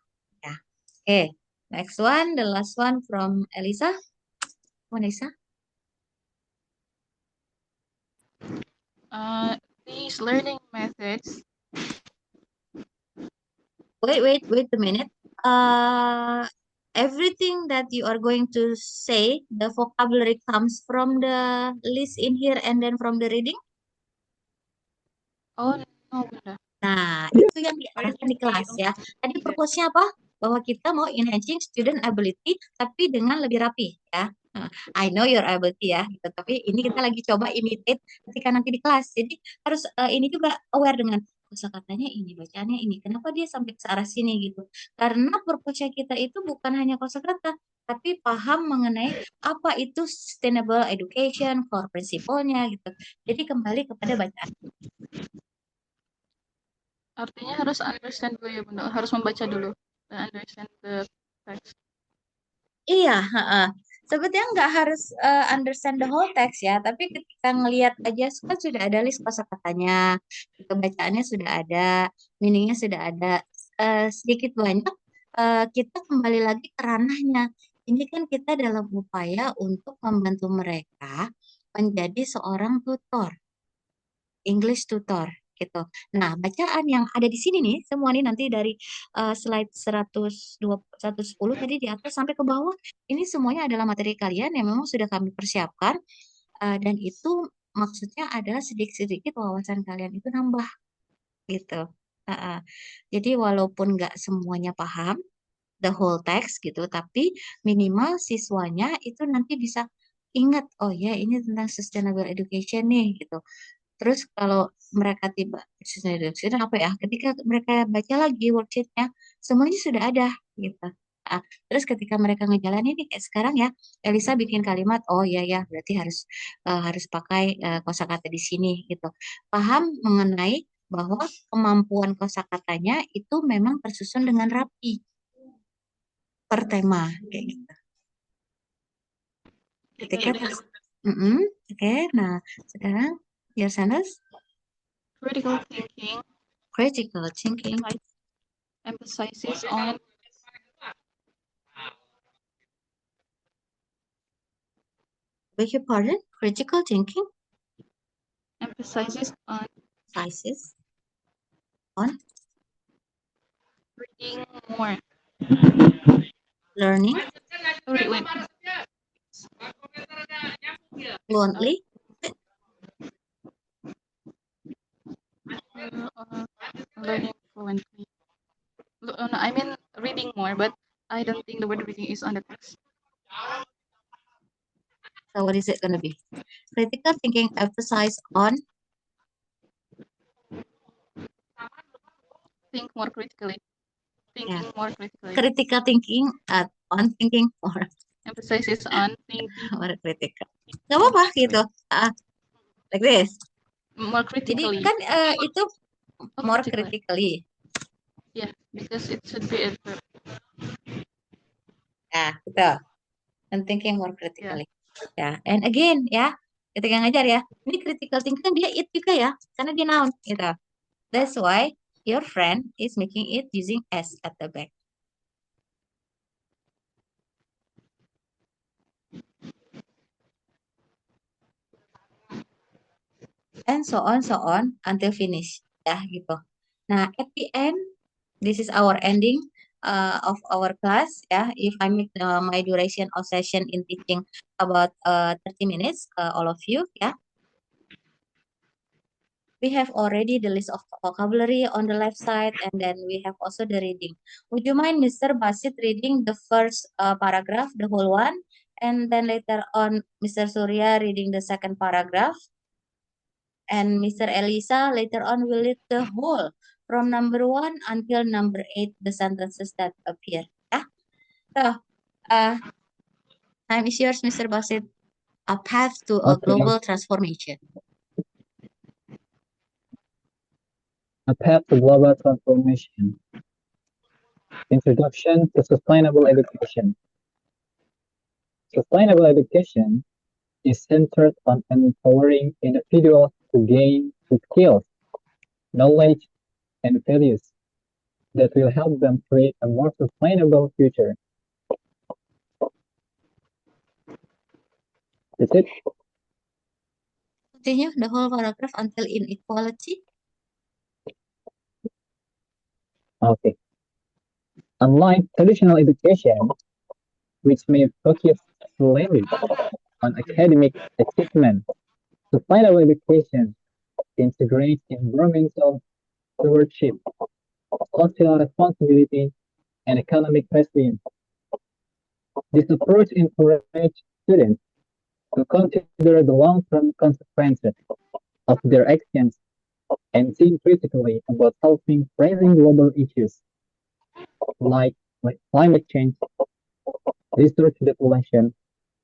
Ya. Okay. Next one, the last one from Elisa. Elisa. These learning methods. Wait a minute. Everything that you are going to say, the vocabulary comes from the list in here and then from the reading. Oh no, Bunda. Nah, itu yang diajarkan di kelas ya. Tadi purpose-nya apa? Bahwa kita mau enhancing student ability, tapi dengan lebih rapi ya. I know your ability ya, gitu. Tapi ini kita lagi coba imitate ketika nanti di kelas. Jadi harus ini juga aware dengan kosakatanya ini, bacaannya ini. Kenapa dia sampai ke arah sini gitu? Karena purpose kita itu bukan hanya kosakata, tapi paham mengenai apa itu sustainable education, core principle-nya gitu. Jadi kembali kepada bacaan. Artinya harus understand dulu ya Bunda, harus membaca dulu dan understand the text. Iya, sebetulnya nggak harus understand the whole text ya, tapi ketika ngelihat aja kan sudah ada list kosakatanya, kebacaannya sudah ada, meaningnya sudah ada. Sedikit banyak kita kembali lagi ke ranahnya. Ini kan kita dalam upaya untuk membantu mereka menjadi seorang tutor, English tutor gitu. Nah, bacaan yang ada di sini nih, semua nih nanti dari slide 110 tadi di atas sampai ke bawah, ini semuanya adalah materi kalian yang memang sudah kami persiapkan dan itu maksudnya adalah sedikit-sedikit wawasan kalian itu nambah gitu. Jadi walaupun nggak semuanya paham the whole text gitu, tapi minimal siswanya itu nanti bisa ingat, oh ya ini tentang sustainable education nih gitu. Terus kalau mereka tiba sudah apa ya? Ketika mereka baca lagi worksheetnya, semuanya sudah ada gitu. Terus ketika mereka ngejalanin ini kayak sekarang ya, Elisa bikin kalimat, oh ya ya, berarti harus pakai kosakata di sini gitu. Paham mengenai bahwa kemampuan kosakatanya itu memang tersusun dengan rapi per tema kayak gitu. Ketika oke, nah sekarang your sentence. Critical thinking Critical thinking. emphasizes on Beg your pardon? Critical thinking emphasizes on emphasizes on reading more. learning Sorry, wait. fluently. Learning fluently. No, I mean reading more, but I don't think the word reading is on the text. So what is it going to be? Critical thinking emphasize on Think more critically. Thinking more critically. critical thinking on thinking more Emphasizes on thinking more critical. Gak apa-apa gitu. Like this. more Jadi critically. kan itu Oh, more critically. critically. Yeah, because it should be a verb. Ya, betul. And thinking more critically. Ya, and again ya, ketika ngajar ya, ini critical thinking kan dia it juga ya, karena dia noun gitu. That's why your friend is making it using S at the back. And so on until finish ya gitu. Nah, at the end this is our ending of our class ya. If I make my duration of session in teaching about 30 minutes all of you ya. We have already the list of vocabulary on the left side and then we have also the reading. Would you mind Mr. Basit reading the first paragraph, the whole one, and then later on Mr. Surya reading the second paragraph? And Mr. Elisa later on will read the whole from number 1 until number 8, the sentences that appear. Yeah. So, time is yours, Mr. Basit. A path to a Okay. global transformation. A path to global transformation. Introduction to sustainable education. Sustainable education is centered on empowering individuals to gain the skills, knowledge, and values that will help them create a more sustainable future. That's it. Continue the whole paragraph until inequality. Okay. Unlike traditional education, which may focus solely on academic achievement, sustainable education integrates environmental stewardship, social responsibility, and economic resilience. This approach encourages students to consider the long-term consequences of their actions and think critically about solving pressing global issues like climate change, resource depletion,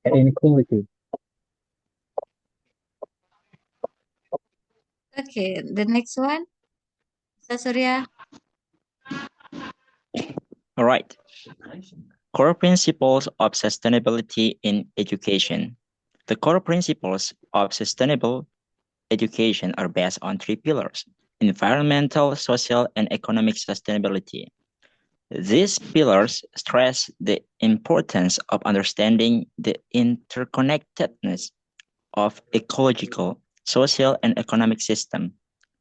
and inequality. Okay, the next one, Mr. Surya. All right. Core principles of sustainability in education. The core principles of sustainable education are based on three pillars: environmental, social, and economic sustainability. These pillars stress the importance of understanding the interconnectedness of ecological, social, and economic system.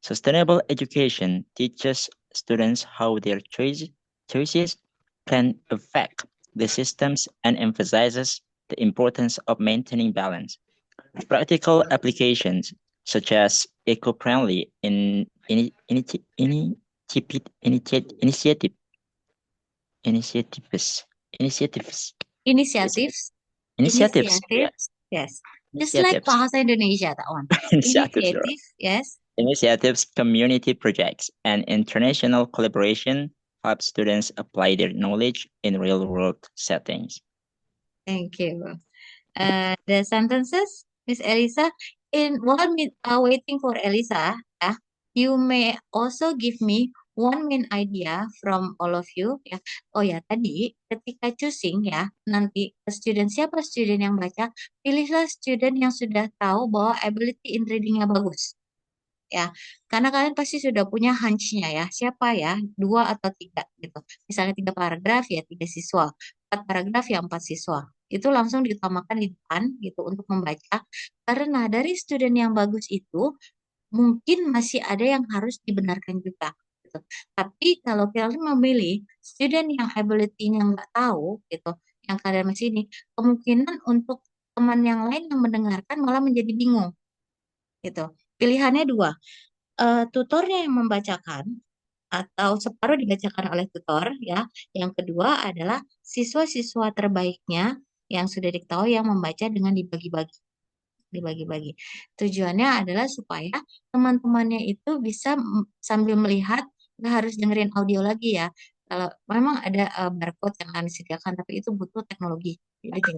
Sustainable education teaches students how their choices can affect the systems and emphasizes the importance of maintaining balance. Practical applications such as eco-friendly initiatives initiatives Initiatives. initiatives yeah, Initiatives. Yes. Just like initiatives Bahasa Indonesia, that one. initiatives Initiative, yes. initiatives, community projects, and international collaboration help students apply their knowledge in real-world settings. Thank you. The sentences, Miss Elisa. While waiting for Elisa, you may also give me one main idea from all of you. Ya. Oh ya, tadi ketika choosing ya, nanti siapa student yang baca, pilihlah student yang sudah tahu bahwa ability in readingnya bagus. Ya, karena kalian pasti sudah punya hunch-nya ya, siapa ya, 2 atau 3 gitu. Misalnya 3 paragraf ya 3 siswa, 4 paragraf ya 4 siswa. Itu langsung diutamakan di depan gitu untuk membaca. Karena dari student yang bagus itu mungkin masih ada yang harus dibenarkan juga gitu. Tapi kalau kalian memilih student yang ability-nya nggak tahu gitu, yang kalian masih ini, kemungkinan untuk teman yang lain yang mendengarkan malah menjadi bingung gitu. Pilihannya 2, tutornya yang membacakan atau separuh dibacakan oleh tutor ya. Yang kedua adalah siswa-siswa terbaiknya yang sudah diketahui yang membaca dengan dibagi-bagi. Tujuannya adalah supaya teman-temannya itu bisa sambil melihat, nggak harus dengerin audio lagi ya. Kalau memang ada barcode yang akan disediakan, tapi itu butuh teknologi. Jadi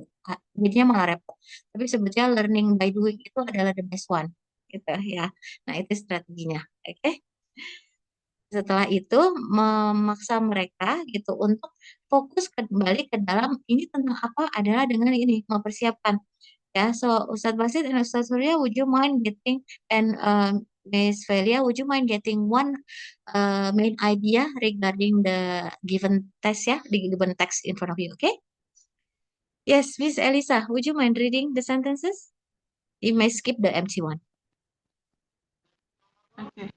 jadinya malah repot. Tapi sebetulnya learning by doing itu adalah the best one gitu ya. Nah, itu strateginya. Oke. Setelah itu memaksa mereka gitu untuk fokus kembali ke dalam ini tentang apa adalah dengan ini mempersiapkan ya. So Ustadz Basit dan Ustadz Surya, would you mind getting and Miss Velia, would you mind getting one main idea regarding the given text ya, the given text in front of you, okay? Yes, Miss Elisa, would you mind reading the sentences? You may skip the empty one. Okay.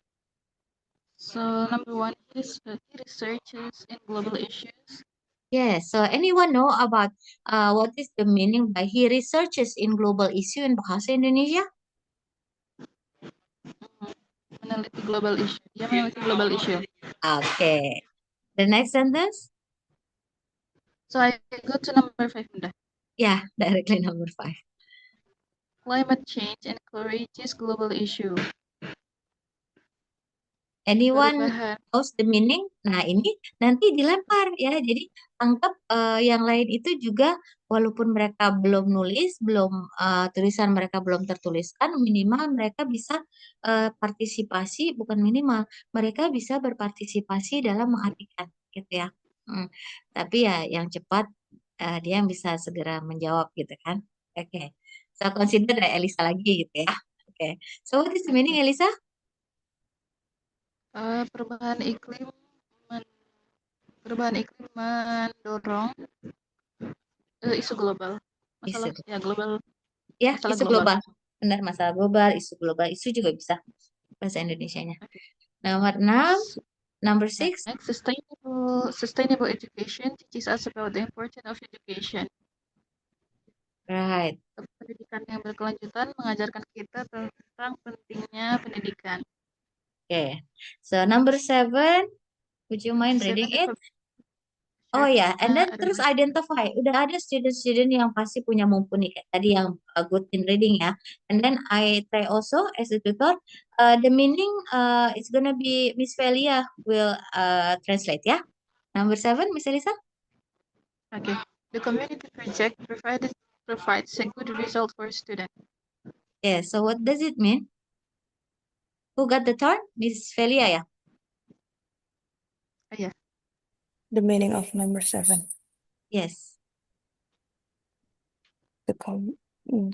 So number 1 is he researches in global issues. Yes, so anyone know about what is the meaning by he researches in global issue in Bahasa Indonesia? Meneliti global issue. Dia meneliti global issue. Okay. The next sentence? So I go to number 5 udah. Yeah, directly number 5. Climate change encourages global issue. Anyone Perubahan. knows the meaning? Nah, ini nanti dilempar ya. Jadi anggap yang lain itu juga walaupun mereka belum nulis, tulisan mereka belum tertuliskan, minimal mereka bisa partisipasi, bukan minimal, mereka bisa berpartisipasi dalam mengartikan gitu ya. Tapi ya yang cepat dia yang bisa segera menjawab gitu kan. Oke. So consider dari Elisa lagi gitu ya. Oke. So what is the meaning, Elisa? Perubahan iklim mendorong isu global. Masalah Isu. ya global, Ya, masalah isu global. global. Benar, masalah global, isu juga bisa bahasa Indonesianya. Oke. Nomor 6, number 6. Next, sustainable education teaches us about the importance of education. Right. Pendidikan yang berkelanjutan mengajarkan kita tentang pentingnya pendidikan. Okay. So number 7, would you mind reading it? Oh ya, and then terus identify. Udah ada student-student yang pasti punya mumpuni kayak tadi yang good in reading ya. And then I try also as a tutor, the meaning it's gonna be Miss Velia will translate ya. Number 7, Miss Elisa. Okay. The community project provides a good result for students. Yeah, so what does it mean? Who got the turn? Miss Velia ya? Yeah. The meaning of number 7. Yes. The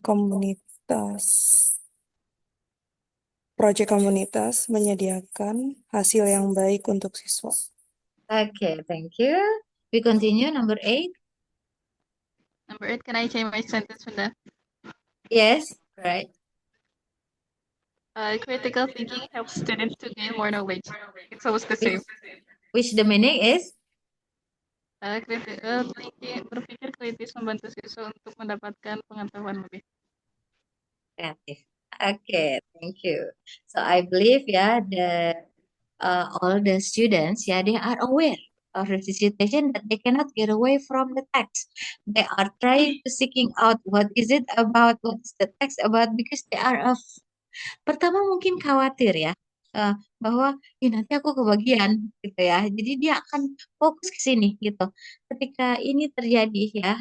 komunitas. Proyek komunitas menyediakan hasil yang baik untuk siswa. Okay, thank you. We continue, number 8. Number 8, can I change my sentence from that? Yes, right. Critical thinking helps students to gain more knowledge. It's always the same. Which the meaning is? Critical thinking, berpikir kritis membantu siswa untuk mendapatkan pengetahuan lebih. Kreatif. Okay, thank you. So I believe all the students they are aware of the situation that they cannot get away from the text. They are trying to seeking out what is it about, what is the text about, because they are pertama mungkin khawatir ya bahwa nanti aku kebagian gitu ya. Jadi dia akan fokus ke sini gitu. Ketika ini terjadi ya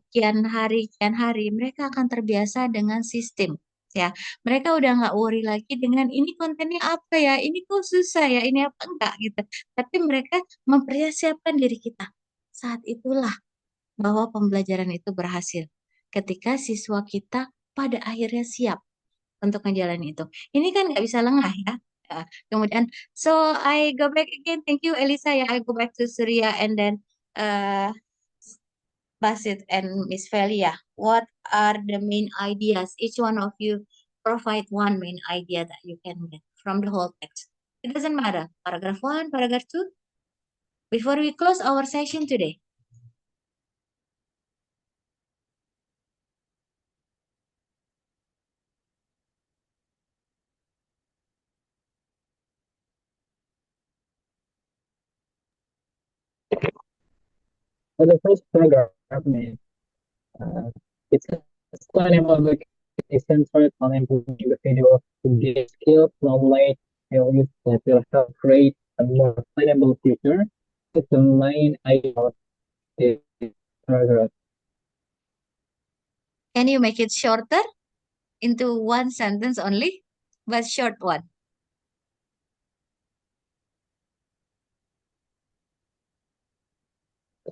kian hari mereka akan terbiasa dengan sistem ya. Mereka udah nggak worry lagi dengan ini kontennya apa ya, ini kok susah ya, ini apa enggak gitu. Tapi mereka mempersiapkan diri kita. Saat itulah bahwa pembelajaran itu berhasil. Ketika siswa kita pada akhirnya siap untuk ngejalanin itu. Ini kan nggak bisa lengah ya. Kemudian, so I go back again. Thank you, Elisa. Ya, I go back to Surya and then Basit and Miss Velia. What are the main ideas? Each one of you provide one main idea that you can get from the whole text. It doesn't matter. Paragraph 1, paragraph 2. Before we close our session today. For the first paragraph, it's sustainable is centered on improving the video to gain skills, knowledge, values that will help create a more sustainable future. It's the main idea of this paragraph. Can you make it shorter into one sentence only, but short one?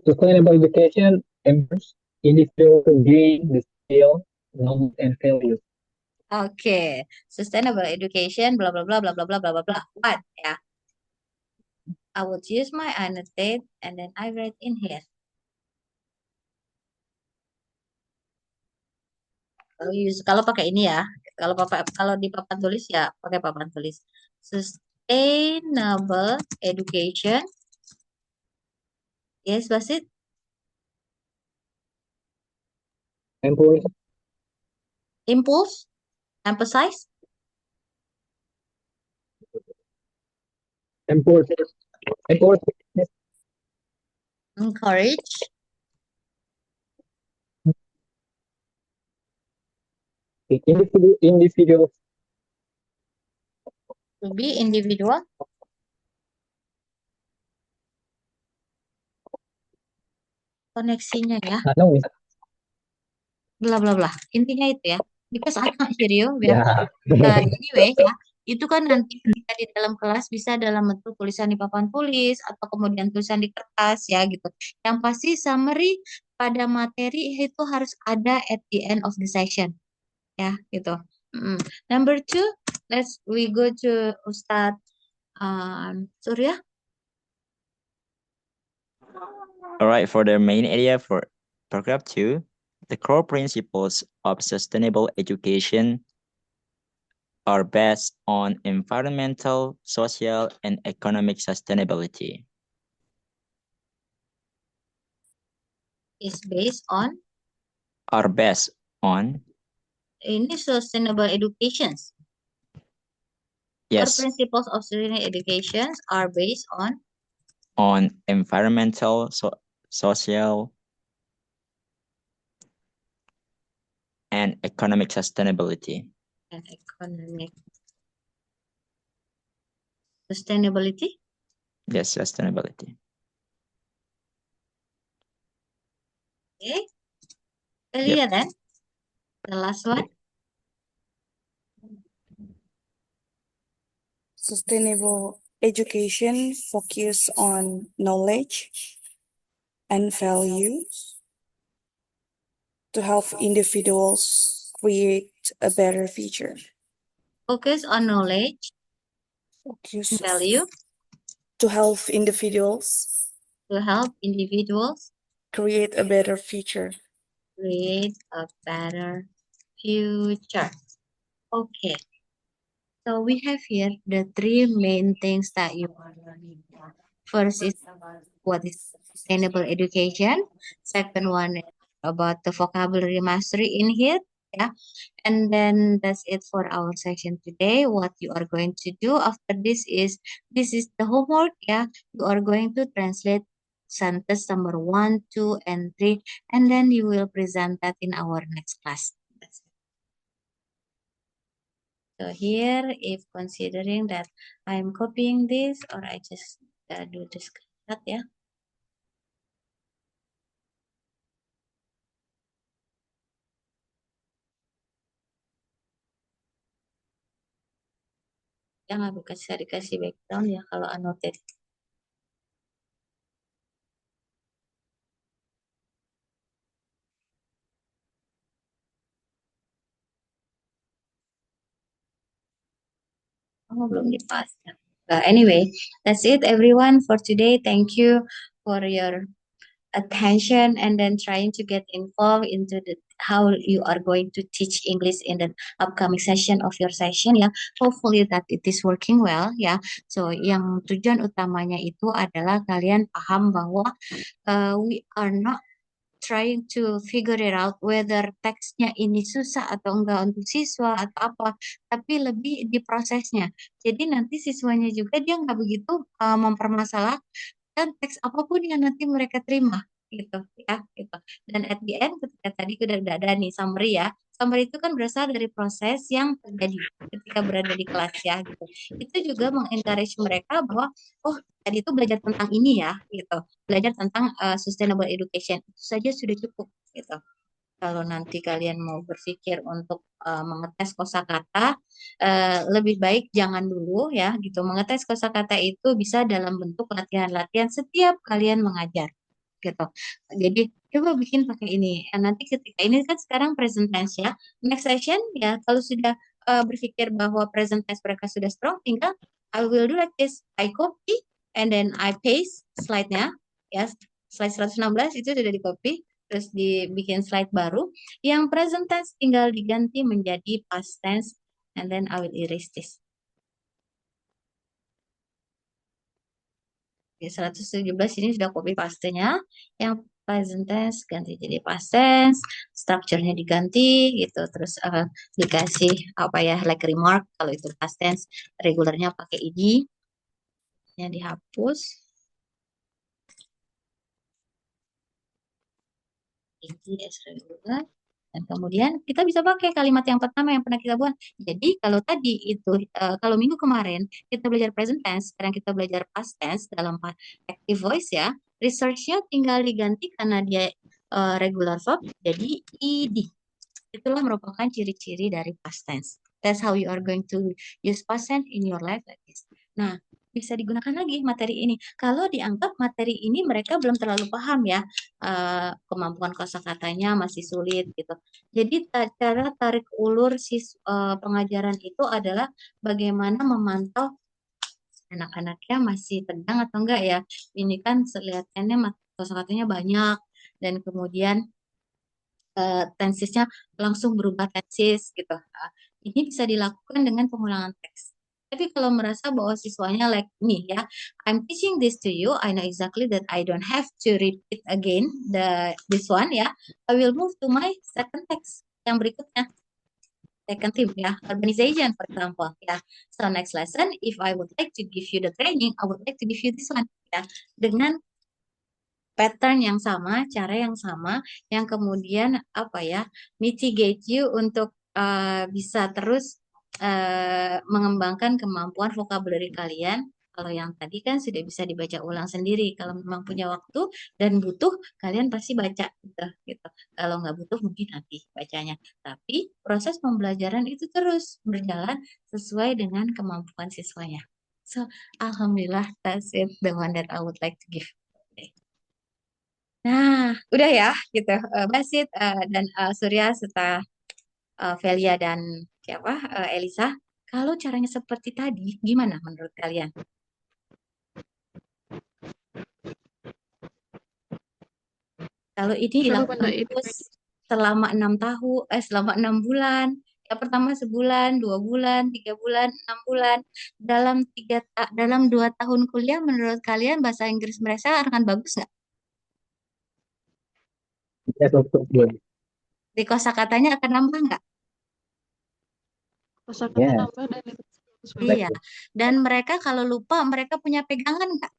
Sustainable education empowers individuals to gain the skill, knowledge, and values. Okay, sustainable education, blah blah blah blah blah blah blah blah blah. What? Yeah, I would use my annotate and then I write in here. Kalau pakai ini ya, kalau di papan tulis ya pakai papan tulis. Sustainable education. Yes, Basit. Impulse. Emphasize. Encourage. Individuals To be individual. koneksinya ya. No, Miss. Bla bla bla. Intinya itu ya. Because I can't hear you. Yeah. Anyway ya, itu kan nanti ketika di dalam kelas bisa dalam bentuk tulisan di papan tulis atau kemudian tulisan di kertas ya gitu. Yang pasti summary pada materi itu harus ada at the end of the session ya gitu. Number 2, we go to Ustadz Surya. All right, for the main area for paragraph 2, the core principles of sustainable education are based on environmental, social, and economic sustainability. Is based on Are based on, ini sustainable educations. Core yes, principles of sustainable educations are based on environmental, social, and economic sustainability. and economic sustainability. Yes, sustainability. Okay. Kita Yep. lihat kan? The last one. Sustainable education focus on knowledge and values to help individuals create a better future. Focus on knowledge Focus and value to help individuals to help individuals create a better future. create a better future. Okay. So we have here the 3 main things that you are learning. First is what is sustainable education. Second one is about the vocabulary mastery in here. Yeah. And then that's it for our session today. What you are going to do after this is the homework. Yeah. You are going to translate sentence number 1, 2, and 3, and then you will present that in our next class. That's it. So here, if considering that I'm copying this or I just do the screenshot ya. Ya nggak bisa dikasih background ya kalau annotate. Oh, belum dipas ya. Anyway, that's it everyone for today. Thank you for your attention and then trying to get involved into how you are going to teach English in the upcoming session of your session ya. Hopefully that it is working well ya. So yang tujuan utamanya itu adalah kalian paham bahwa we are not trying to figure it out whether teksnya ini susah atau enggak untuk siswa atau apa, tapi lebih di prosesnya. Jadi nanti siswanya juga dia nggak begitu mempermasalahkan teks apapun yang nanti mereka terima gitu ya gitu. Dan at the end ketika tadi udah ada nih summary ya. Summary itu kan berasal dari proses yang terjadi ketika berada di kelas ya gitu. Itu juga mengencourage mereka bahwa oh tadi itu belajar tentang ini ya gitu. Belajar tentang sustainable education itu saja sudah cukup gitu. Kalau nanti kalian mau berpikir untuk mengetes kosakata, lebih baik jangan dulu ya gitu. Mengetes kosakata itu bisa dalam bentuk latihan-latihan setiap kalian mengajar gitu. Jadi coba bikin pakai ini. Nanti ketika ini kan sekarang present tense ya. Next session ya kalau sudah berpikir bahwa present tense mereka sudah strong, tinggal I will do like this. I copy and then I paste slide-nya ya. Slide 116 itu sudah di copy terus dibikin slide baru. Yang present tense tinggal diganti menjadi past tense and then I will erase this. Oke, 117 ini sudah copy pastenya. Yang present tense ganti jadi past tense, structure-nya diganti gitu, terus dikasih apa ya like remark kalau itu past tense, regularnya pakai ed, nya dihapus. Ed as regular. Dan kemudian kita bisa pakai kalimat yang pertama yang pernah kita buat. Jadi kalau tadi itu, kalau minggu kemarin kita belajar present tense, sekarang kita belajar past tense dalam active voice ya. research-nya tinggal diganti karena dia regular verb jadi ed. Itulah merupakan ciri-ciri dari past tense. That's how you are going to use past tense in your life like this. Nah, bisa digunakan lagi materi ini. Kalau dianggap materi ini mereka belum terlalu paham ya, kemampuan kosakatanya masih sulit gitu. Jadi cara tarik ulur pengajaran itu adalah bagaimana memantau anak-anaknya masih tegang atau enggak ya. Ini kan kelihatannya kosakatanya banyak dan kemudian tensisnya langsung berubah tensis gitu. Nah, ini bisa dilakukan dengan pengulangan teks. Tapi kalau merasa bahwa siswanya like me ya, I'm teaching this to you, I know exactly that I don't have to repeat again this one ya. I will move to my second text yang berikutnya. Second theme ya, organization for example ya. So next lesson, if I would like to give you the training, I would like to give you this one ya. Dengan pattern yang sama, cara yang sama, yang kemudian apa ya, mitigate you untuk bisa terus mengembangkan kemampuan vocabulary kalian. Kalau yang tadi kan sudah bisa dibaca ulang sendiri. Kalau memang punya waktu dan butuh, kalian pasti baca gitu. Kalau nggak butuh mungkin nanti bacanya. Tapi proses pembelajaran itu terus berjalan sesuai dengan kemampuan siswanya. So, alhamdulillah, that's it, the one that I would like to give. Nah, udah ya gitu. Basit dan Surya serta Velia dan siapa Elisa. Kalau caranya seperti tadi, gimana menurut kalian? Kalau ini Kalau dilakukan Bunda itu terus selama 6 tahun, selama 6 bulan. Ya pertama sebulan, 2 bulan, 3 bulan, 6 bulan. Dalam 2 tahun kuliah, menurut kalian bahasa Inggris mereka akan bagus nggak? Yes, of course, good. Di kosakatanya akan nambah nggak? kosakata Yes. nambah dan itu bagus Bunda. Iya. Dan mereka kalau lupa, mereka punya pegangan nggak?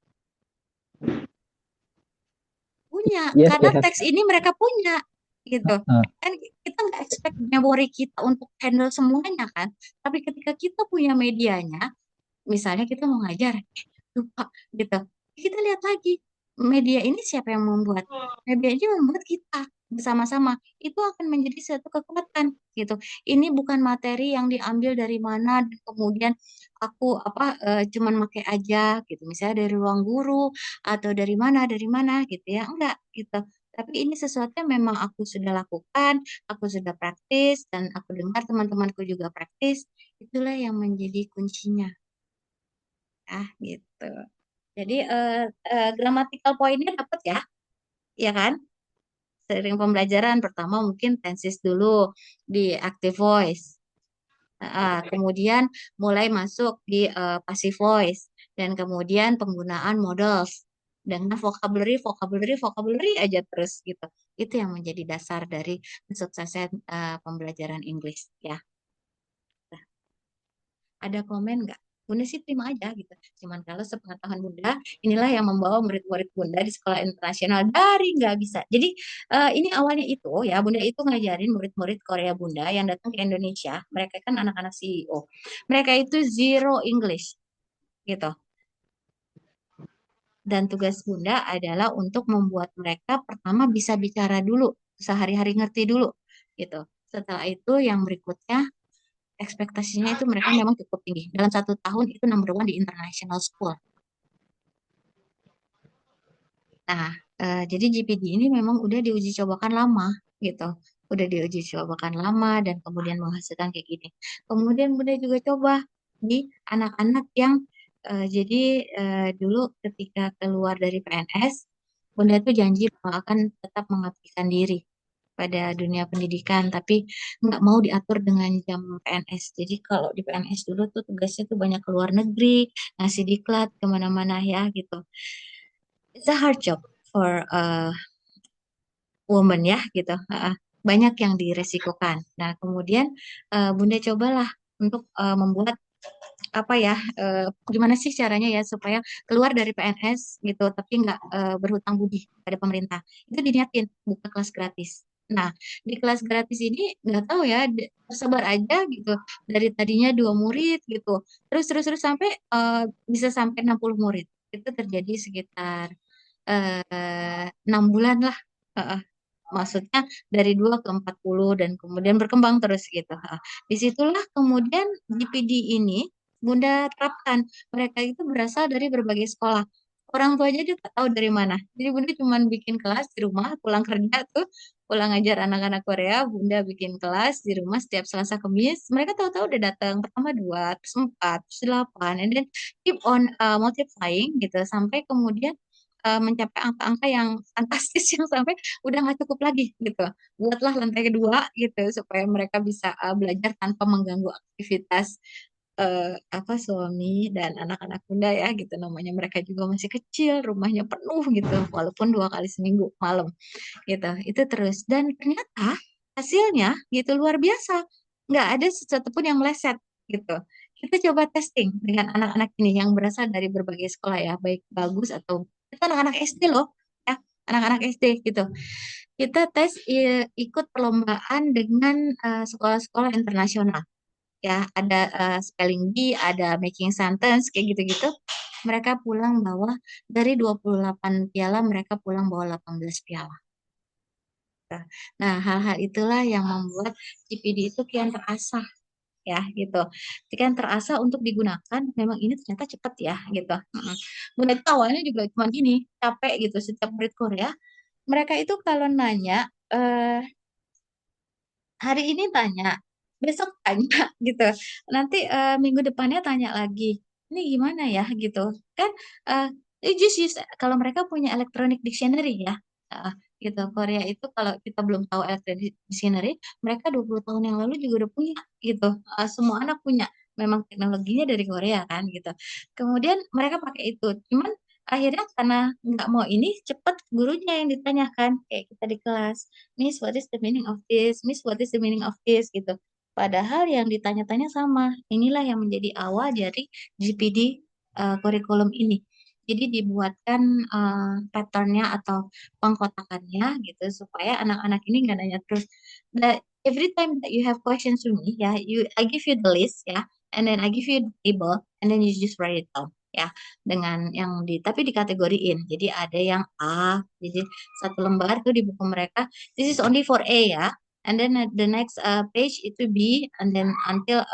Punya. Yes, Karena we have. teks ini mereka punya. Gitu. Kan kita nggak expect memori kita untuk handle semuanya kan. Tapi ketika kita punya medianya, misalnya kita mau ngajar, lupa gitu. Kita lihat lagi, media ini siapa yang membuat? Media ini membuat kita bersama-sama. Itu akan menjadi suatu kekuatan gitu. Ini bukan materi yang diambil dari mana dan kemudian aku cuman pakai aja gitu. Misalnya dari ruang guru atau dari mana gitu ya. Enggak gitu. Tapi ini sesuatu yang memang aku sudah lakukan, aku sudah praktis, dan aku dengar teman-temanku juga praktis. Itulah yang menjadi kuncinya. Gitu. Jadi grammatical point-nya dapat ya, ya kan? Sering pembelajaran pertama mungkin tenses dulu di active voice. Kemudian mulai masuk di passive voice dan kemudian penggunaan modals dengan vocabulary aja terus gitu. Itu yang menjadi dasar dari kesuksesan pembelajaran Inggris ya. Ada komen nggak? Bunda sih terima aja gitu. Cuman kalau sepengetahuan Bunda, inilah yang membawa murid-murid Bunda di sekolah internasional dari nggak bisa. Jadi ini awalnya itu ya, Bunda itu ngajarin murid-murid Korea Bunda yang datang ke Indonesia. Mereka kan anak-anak CEO. Mereka itu zero English gitu. Dan tugas Bunda adalah untuk membuat mereka pertama bisa bicara dulu, sehari-hari ngerti dulu gitu. Setelah itu yang berikutnya ekspektasinya itu mereka memang cukup tinggi. Dalam 1 tahun itu number 1 di international school. Nah, jadi GPD ini memang udah diuji cobakan lama gitu. Udah diuji cobakan lama dan kemudian menghasilkan kayak gini. Kemudian Bunda juga coba di anak-anak yang dulu ketika keluar dari PNS, Bunda itu janji bahwa akan tetap mengabdikan diri pada dunia pendidikan, tapi nggak mau diatur dengan jam PNS. Jadi kalau di PNS dulu tuh tugasnya tuh banyak keluar negeri, ngasih diklat kemana-mana ya gitu. It's a hard job for a woman ya gitu. Banyak yang diresikokan. Nah kemudian Bunda cobalah untuk membuat gimana sih caranya ya supaya keluar dari PNS gitu, tapi nggak berhutang budi pada pemerintah. Itu diniatin buka kelas gratis. Nah, di kelas gratis ini nggak tahu ya, tersebar aja gitu. Dari tadinya 2 murid gitu, terus sampai bisa sampai 60 murid. Itu terjadi sekitar 6 bulan lah. Heeh. Maksudnya dari 2 ke 40 dan kemudian berkembang terus gitu. Heeh. Disitulah kemudian GPD ini Bunda terapkan. Mereka itu berasal dari berbagai sekolah. Orang tua aja dia tak tahu dari mana. Jadi Bunda cuma bikin kelas di rumah, pulang kerja tuh, pulang ngajar anak-anak Korea, Bunda bikin kelas di rumah setiap Selasa Kamis. Mereka tahu-tahu udah datang pertama 2, terus 4, terus 8, and then keep on multiplying gitu sampai kemudian mencapai angka-angka yang fantastis yang sampai udah nggak cukup lagi gitu. Buatlah lantai kedua gitu supaya mereka bisa belajar tanpa mengganggu aktivitas apa suami dan anak-anak Bunda ya gitu, namanya mereka juga masih kecil, rumahnya penuh gitu walaupun 2 kali seminggu malam gitu. Itu terus dan ternyata hasilnya gitu luar biasa. Nggak ada sesuatu pun yang meleset gitu. Kita coba testing dengan anak-anak ini yang berasal dari berbagai sekolah ya, baik bagus atau itu anak-anak SD loh ya, anak-anak SD gitu. Kita tes ikut perlombaan dengan sekolah-sekolah internasional ya, ada spelling bee, ada making sentence kayak gitu-gitu. Mereka pulang bawa dari 28 piala, mereka pulang bawa 18 piala. Nah, hal-hal itulah yang membuat GPD itu kian terasah ya gitu. Kian terasah untuk digunakan. Memang ini ternyata cepat ya gitu. Bunda itu awalnya juga cuma gini, capek gitu setiap murid Korea. Mereka itu kalau nanya hari ini tanya, besok tanya gitu. Nanti minggu depannya tanya lagi. Ini gimana ya gitu. Kan eh just use kalau mereka punya electronic dictionary ya. eh, gitu. Korea itu kalau kita belum tahu electronic dictionary, mereka 20 tahun yang lalu juga udah punya gitu. Semua anak punya. Memang teknologinya dari Korea kan gitu. Kemudian mereka pakai itu. Cuman akhirnya karena nggak mau ini cepet gurunya yang ditanyakan kayak kita di kelas. Miss, what is the meaning of this? Miss, what is the meaning of this? Gitu. Padahal yang ditanya-tanya sama. Inilah yang menjadi awal dari GPD kurikulum ini. Jadi dibuatkan patternnya atau pengkotakannya gitu supaya anak-anak ini nggak nanya terus. But every time that you have questions to me, ya, I give you the list ya, and then I give you the table, and then you just write it down ya dengan yang tapi dikategoriin. Jadi ada yang A, jadi satu lembar tuh di buku mereka. This is only for A ya. And then the next page itu B, and then until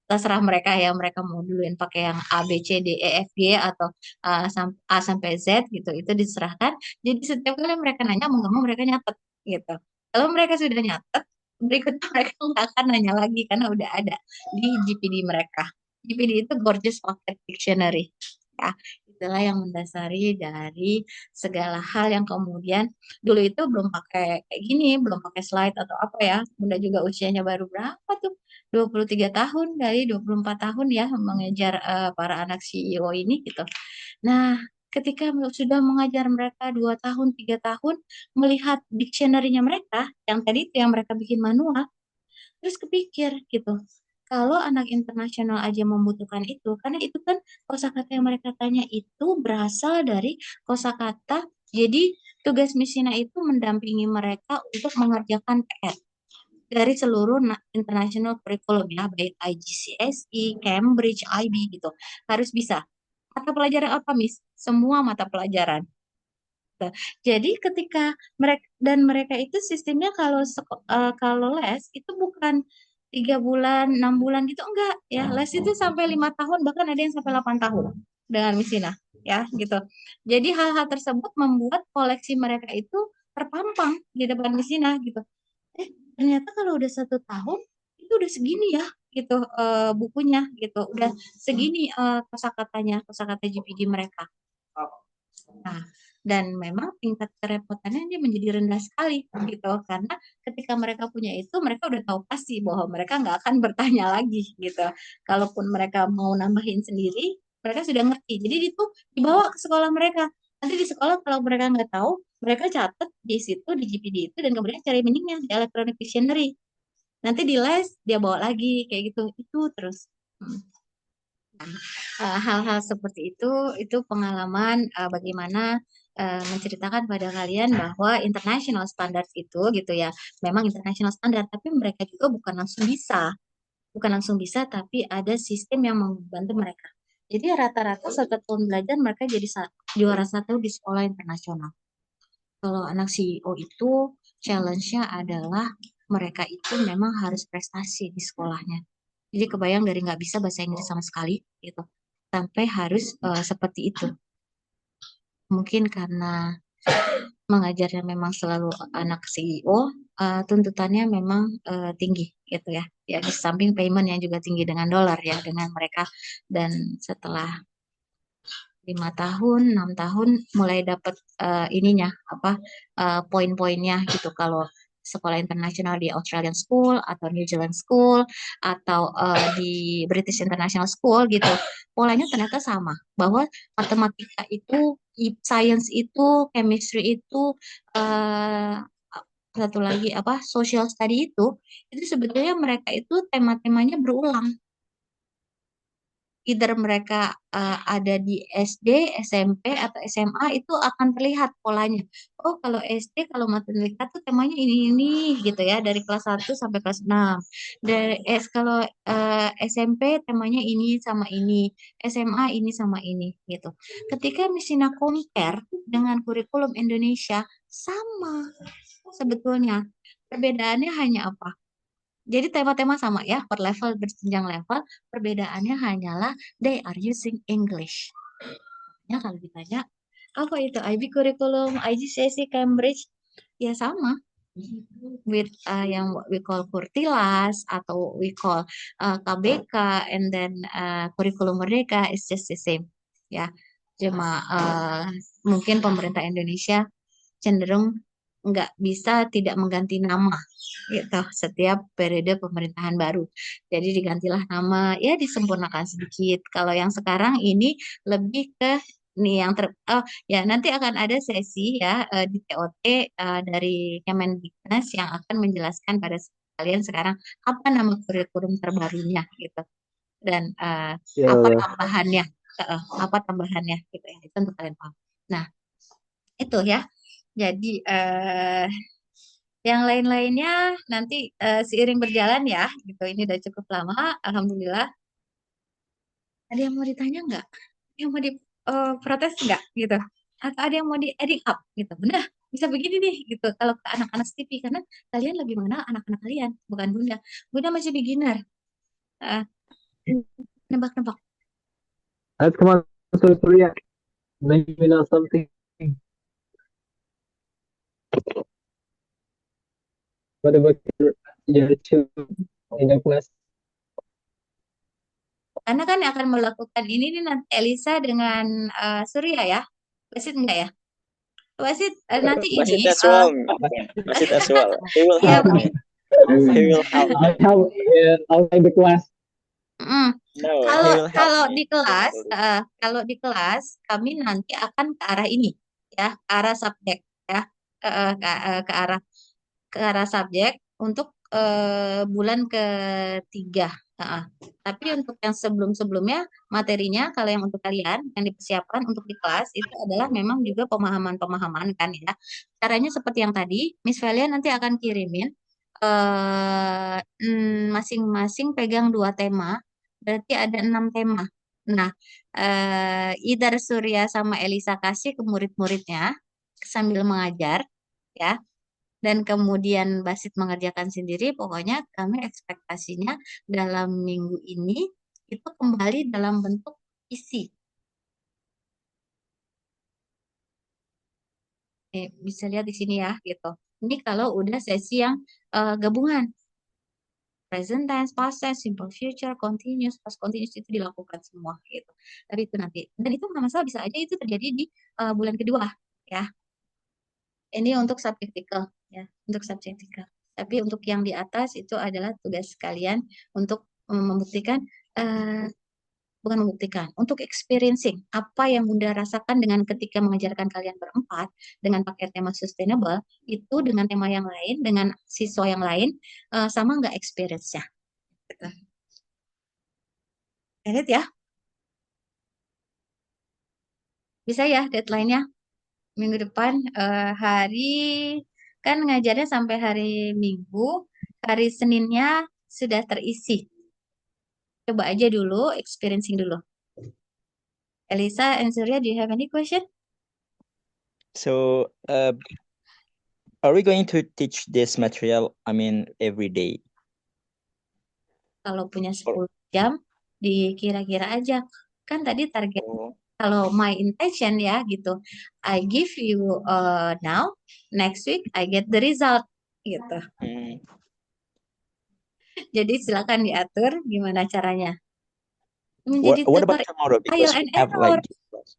terserah mereka ya, mereka mau duluin pakai yang A, B, C, D, E, F, G atau A sampai Z gitu, itu diserahkan. Jadi setiap kali mereka nanya, mau nggak mau mereka nyatet gitu. Kalau mereka sudah nyatet, berikutnya mereka nggak akan nanya lagi karena udah ada di GPD mereka. GPD itu Gorgeous Pocket Dictionary. Ya, itulah yang mendasari dari segala hal yang kemudian dulu itu belum pakai kayak gini, belum pakai slide atau apa ya. Bunda juga usianya baru berapa tuh? 23 tahun dari 24 tahun ya mengejar para anak CEO ini gitu. Nah, ketika sudah mengajar mereka 2 tahun, 3 tahun, melihat dictionary-nya mereka, yang tadi itu yang mereka bikin manual, terus kepikir gitu, kalau anak internasional aja membutuhkan itu, karena itu kan kosakata yang mereka tanya itu berasal dari kosakata, jadi tugas misinya itu mendampingi mereka untuk mengerjakan PR dari seluruh international curriculum ya, baik IGCSE, Cambridge, IB gitu. Harus bisa. Mata pelajaran apa, Miss? Semua mata pelajaran. Gitu. Jadi ketika mereka itu sistemnya kalau les itu bukan 3 bulan, 6 bulan gitu enggak ya. Les itu sampai 5 tahun, bahkan ada yang sampai 8 tahun dengan Misina ya gitu. Jadi hal-hal tersebut membuat koleksi mereka itu terpampang di depan Misina gitu. Ternyata kalau udah 1 tahun itu udah segini ya gitu bukunya gitu, udah segini kosakatanya, kosakata GPD mereka. Nah, dan memang tingkat kerepotannya dia menjadi rendah sekali gitu karena ketika mereka punya itu mereka udah tahu pasti bahwa mereka nggak akan bertanya lagi gitu. Kalaupun mereka mau nambahin sendiri, mereka sudah ngerti. Jadi itu dibawa ke sekolah mereka. Nanti di sekolah kalau mereka nggak tahu, mereka catat di situ di GPD itu dan kemudian cari meaningnya di electronic dictionary. Nanti di les dia bawa lagi kayak gitu. Itu terus. Hal-hal seperti itu pengalaman bagaimana menceritakan pada kalian bahwa international standard itu gitu ya, memang international standard, tapi mereka juga bukan langsung bisa, tapi ada sistem yang membantu mereka. Jadi rata-rata satu tahun belajar mereka jadi juara 1 di sekolah internasional. Kalau anak CEO itu challenge-nya adalah mereka itu memang harus prestasi di sekolahnya. Jadi kebayang dari nggak bisa bahasa Inggris sama sekali gitu, sampai harus seperti itu. Mungkin karena mengajarnya memang selalu anak CEO, tuntutannya memang tinggi gitu ya. Ya di samping payment yang juga tinggi dengan dolar ya dengan mereka. Dan setelah 5 tahun, 6 tahun mulai dapat ininya apa poin-poinnya gitu. Kalau sekolah internasional di Australian School atau New Zealand School atau di British International School gitu, polanya ternyata sama bahwa matematika itu, science itu, chemistry itu, eh, satu lagi apa social study itu sebetulnya mereka itu tema-temanya berulang. Either mereka ada di SD, SMP, atau SMA itu akan terlihat polanya. Oh, kalau SD, kalau matematika tuh temanya ini gitu ya, dari kelas 1 sampai kelas 6. Kalau SMP temanya ini sama ini, SMA ini sama ini gitu. Ketika misalnya compare dengan kurikulum Indonesia, sama sebetulnya. Perbedaannya hanya apa? Jadi tema-tema sama ya, per level berjenjang level, perbedaannya hanyalah they are using English. Ya kalau ditanya, apa itu IB Curriculum, IGCSE, Cambridge? Ya sama. With yang we call Kurtilas atau we call KBK and then Kurikulum Merdeka is just the same. Ya, cuma mungkin pemerintah Indonesia cenderung nggak bisa tidak mengganti nama gitu setiap periode pemerintahan baru. Jadi digantilah nama, ya disempurnakan sedikit. Kalau yang sekarang ini lebih ke nih yang ya nanti akan ada sesi ya di TOT dari Kemendiknas yang akan menjelaskan pada kalian sekarang apa nama kurikulum terbarunya gitu dan apa Ya, tambahannya, apa tambahannya gitu ya itu untuk kalian paham. Nah itu ya. Jadi yang lain-lainnya nanti seiring berjalan ya, gitu. Ini udah cukup lama, alhamdulillah. Ada yang mau ditanya nggak? Yang mau diprotes nggak, gitu? Atau ada yang mau di adding up, gitu? Benar, bisa begini nih, gitu. Kalau ke anak-anak STP, karena kalian lebih mengenal anak-anak kalian, bukan Bunda. Bunda masih beginner, Eh, nebak-nebak. let's come on, Surya. Maybe you know something. What about your two in the class? Karena kan yang akan melakukan ini nih nanti Elisa dengan Surya ya. Wasit enggak ya? Wasit nanti ini. Wasit as well. Wasit as well. He will Ya, help me. He will help me. I have outside the class. mm. No, he Kalau will help kalau me. di kelas, kalau di kelas kami nanti akan ke arah ini, ya, ke arah subjek, ya, ke arah subjek untuk bulan ketiga. Tapi untuk yang sebelum-sebelumnya materinya, kalau yang untuk kalian yang dipersiapkan untuk di kelas itu adalah memang juga pemahaman-pemahaman kan ya. Caranya seperti yang tadi, Miss Velia nanti akan kirimin masing-masing pegang 2 tema, berarti ada 6 tema. Nah, either Surya sama Elisa kasih ke murid-muridnya sambil mengajar, ya, dan kemudian Basit mengerjakan sendiri. Pokoknya kami ekspektasinya dalam minggu ini itu kembali dalam bentuk isi. Bisa lihat di sini ya, gitu. Ini kalau udah sesi yang gabungan. Present tense, past tense, simple future, continuous, past continuous itu dilakukan semua gitu. Tapi itu nanti. Dan itu nggak masalah, bisa aja itu terjadi di bulan kedua ya. Ini untuk subjektikal ya, untuk subjektikal. Tapi untuk yang di atas itu adalah tugas kalian untuk membuktikan bukan membuktikan, untuk experiencing apa yang Bunda rasakan dengan ketika mengajarkan kalian berempat dengan pakai tema sustainable itu dengan tema yang lain, dengan siswa yang lain sama nggak experience-nya. Gitu. Lihat ya. Bisa ya deadline-nya minggu depan hari kan ngajarnya sampai hari Minggu, hari Seninnya sudah terisi. Coba aja dulu, experiencing dulu. Elisa and Surya, do you have any question? So, are we going to teach this material, every day? Kalau punya 10 jam, dikira-kira aja. Kan tadi target, Oh, kalau my intention ya gitu, I give you now, next week I get the result gitu. mm. Jadi silakan diatur gimana caranya. What Menjadi about tomorrow? trial Because and we have error. like this class.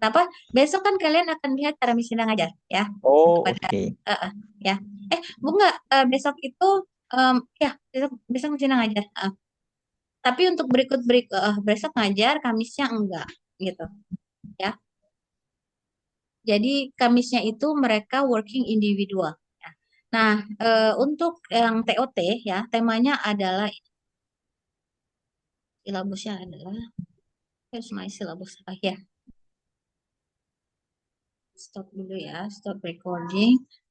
Kenapa? Besok kan kalian akan lihat cara Miss Ina ngajar ya. Oh, Kepada okay. ya. Bunga, besok itu ya besok Miss Ina ngajar. Tapi untuk besok ngajar, Kamisnya enggak gitu ya. Jadi Kamisnya itu mereka working individual. Ya. Nah, untuk yang TOT ya, temanya adalah silabusnya adalah here's my syllabus. Ya. Stop dulu ya, stop recording.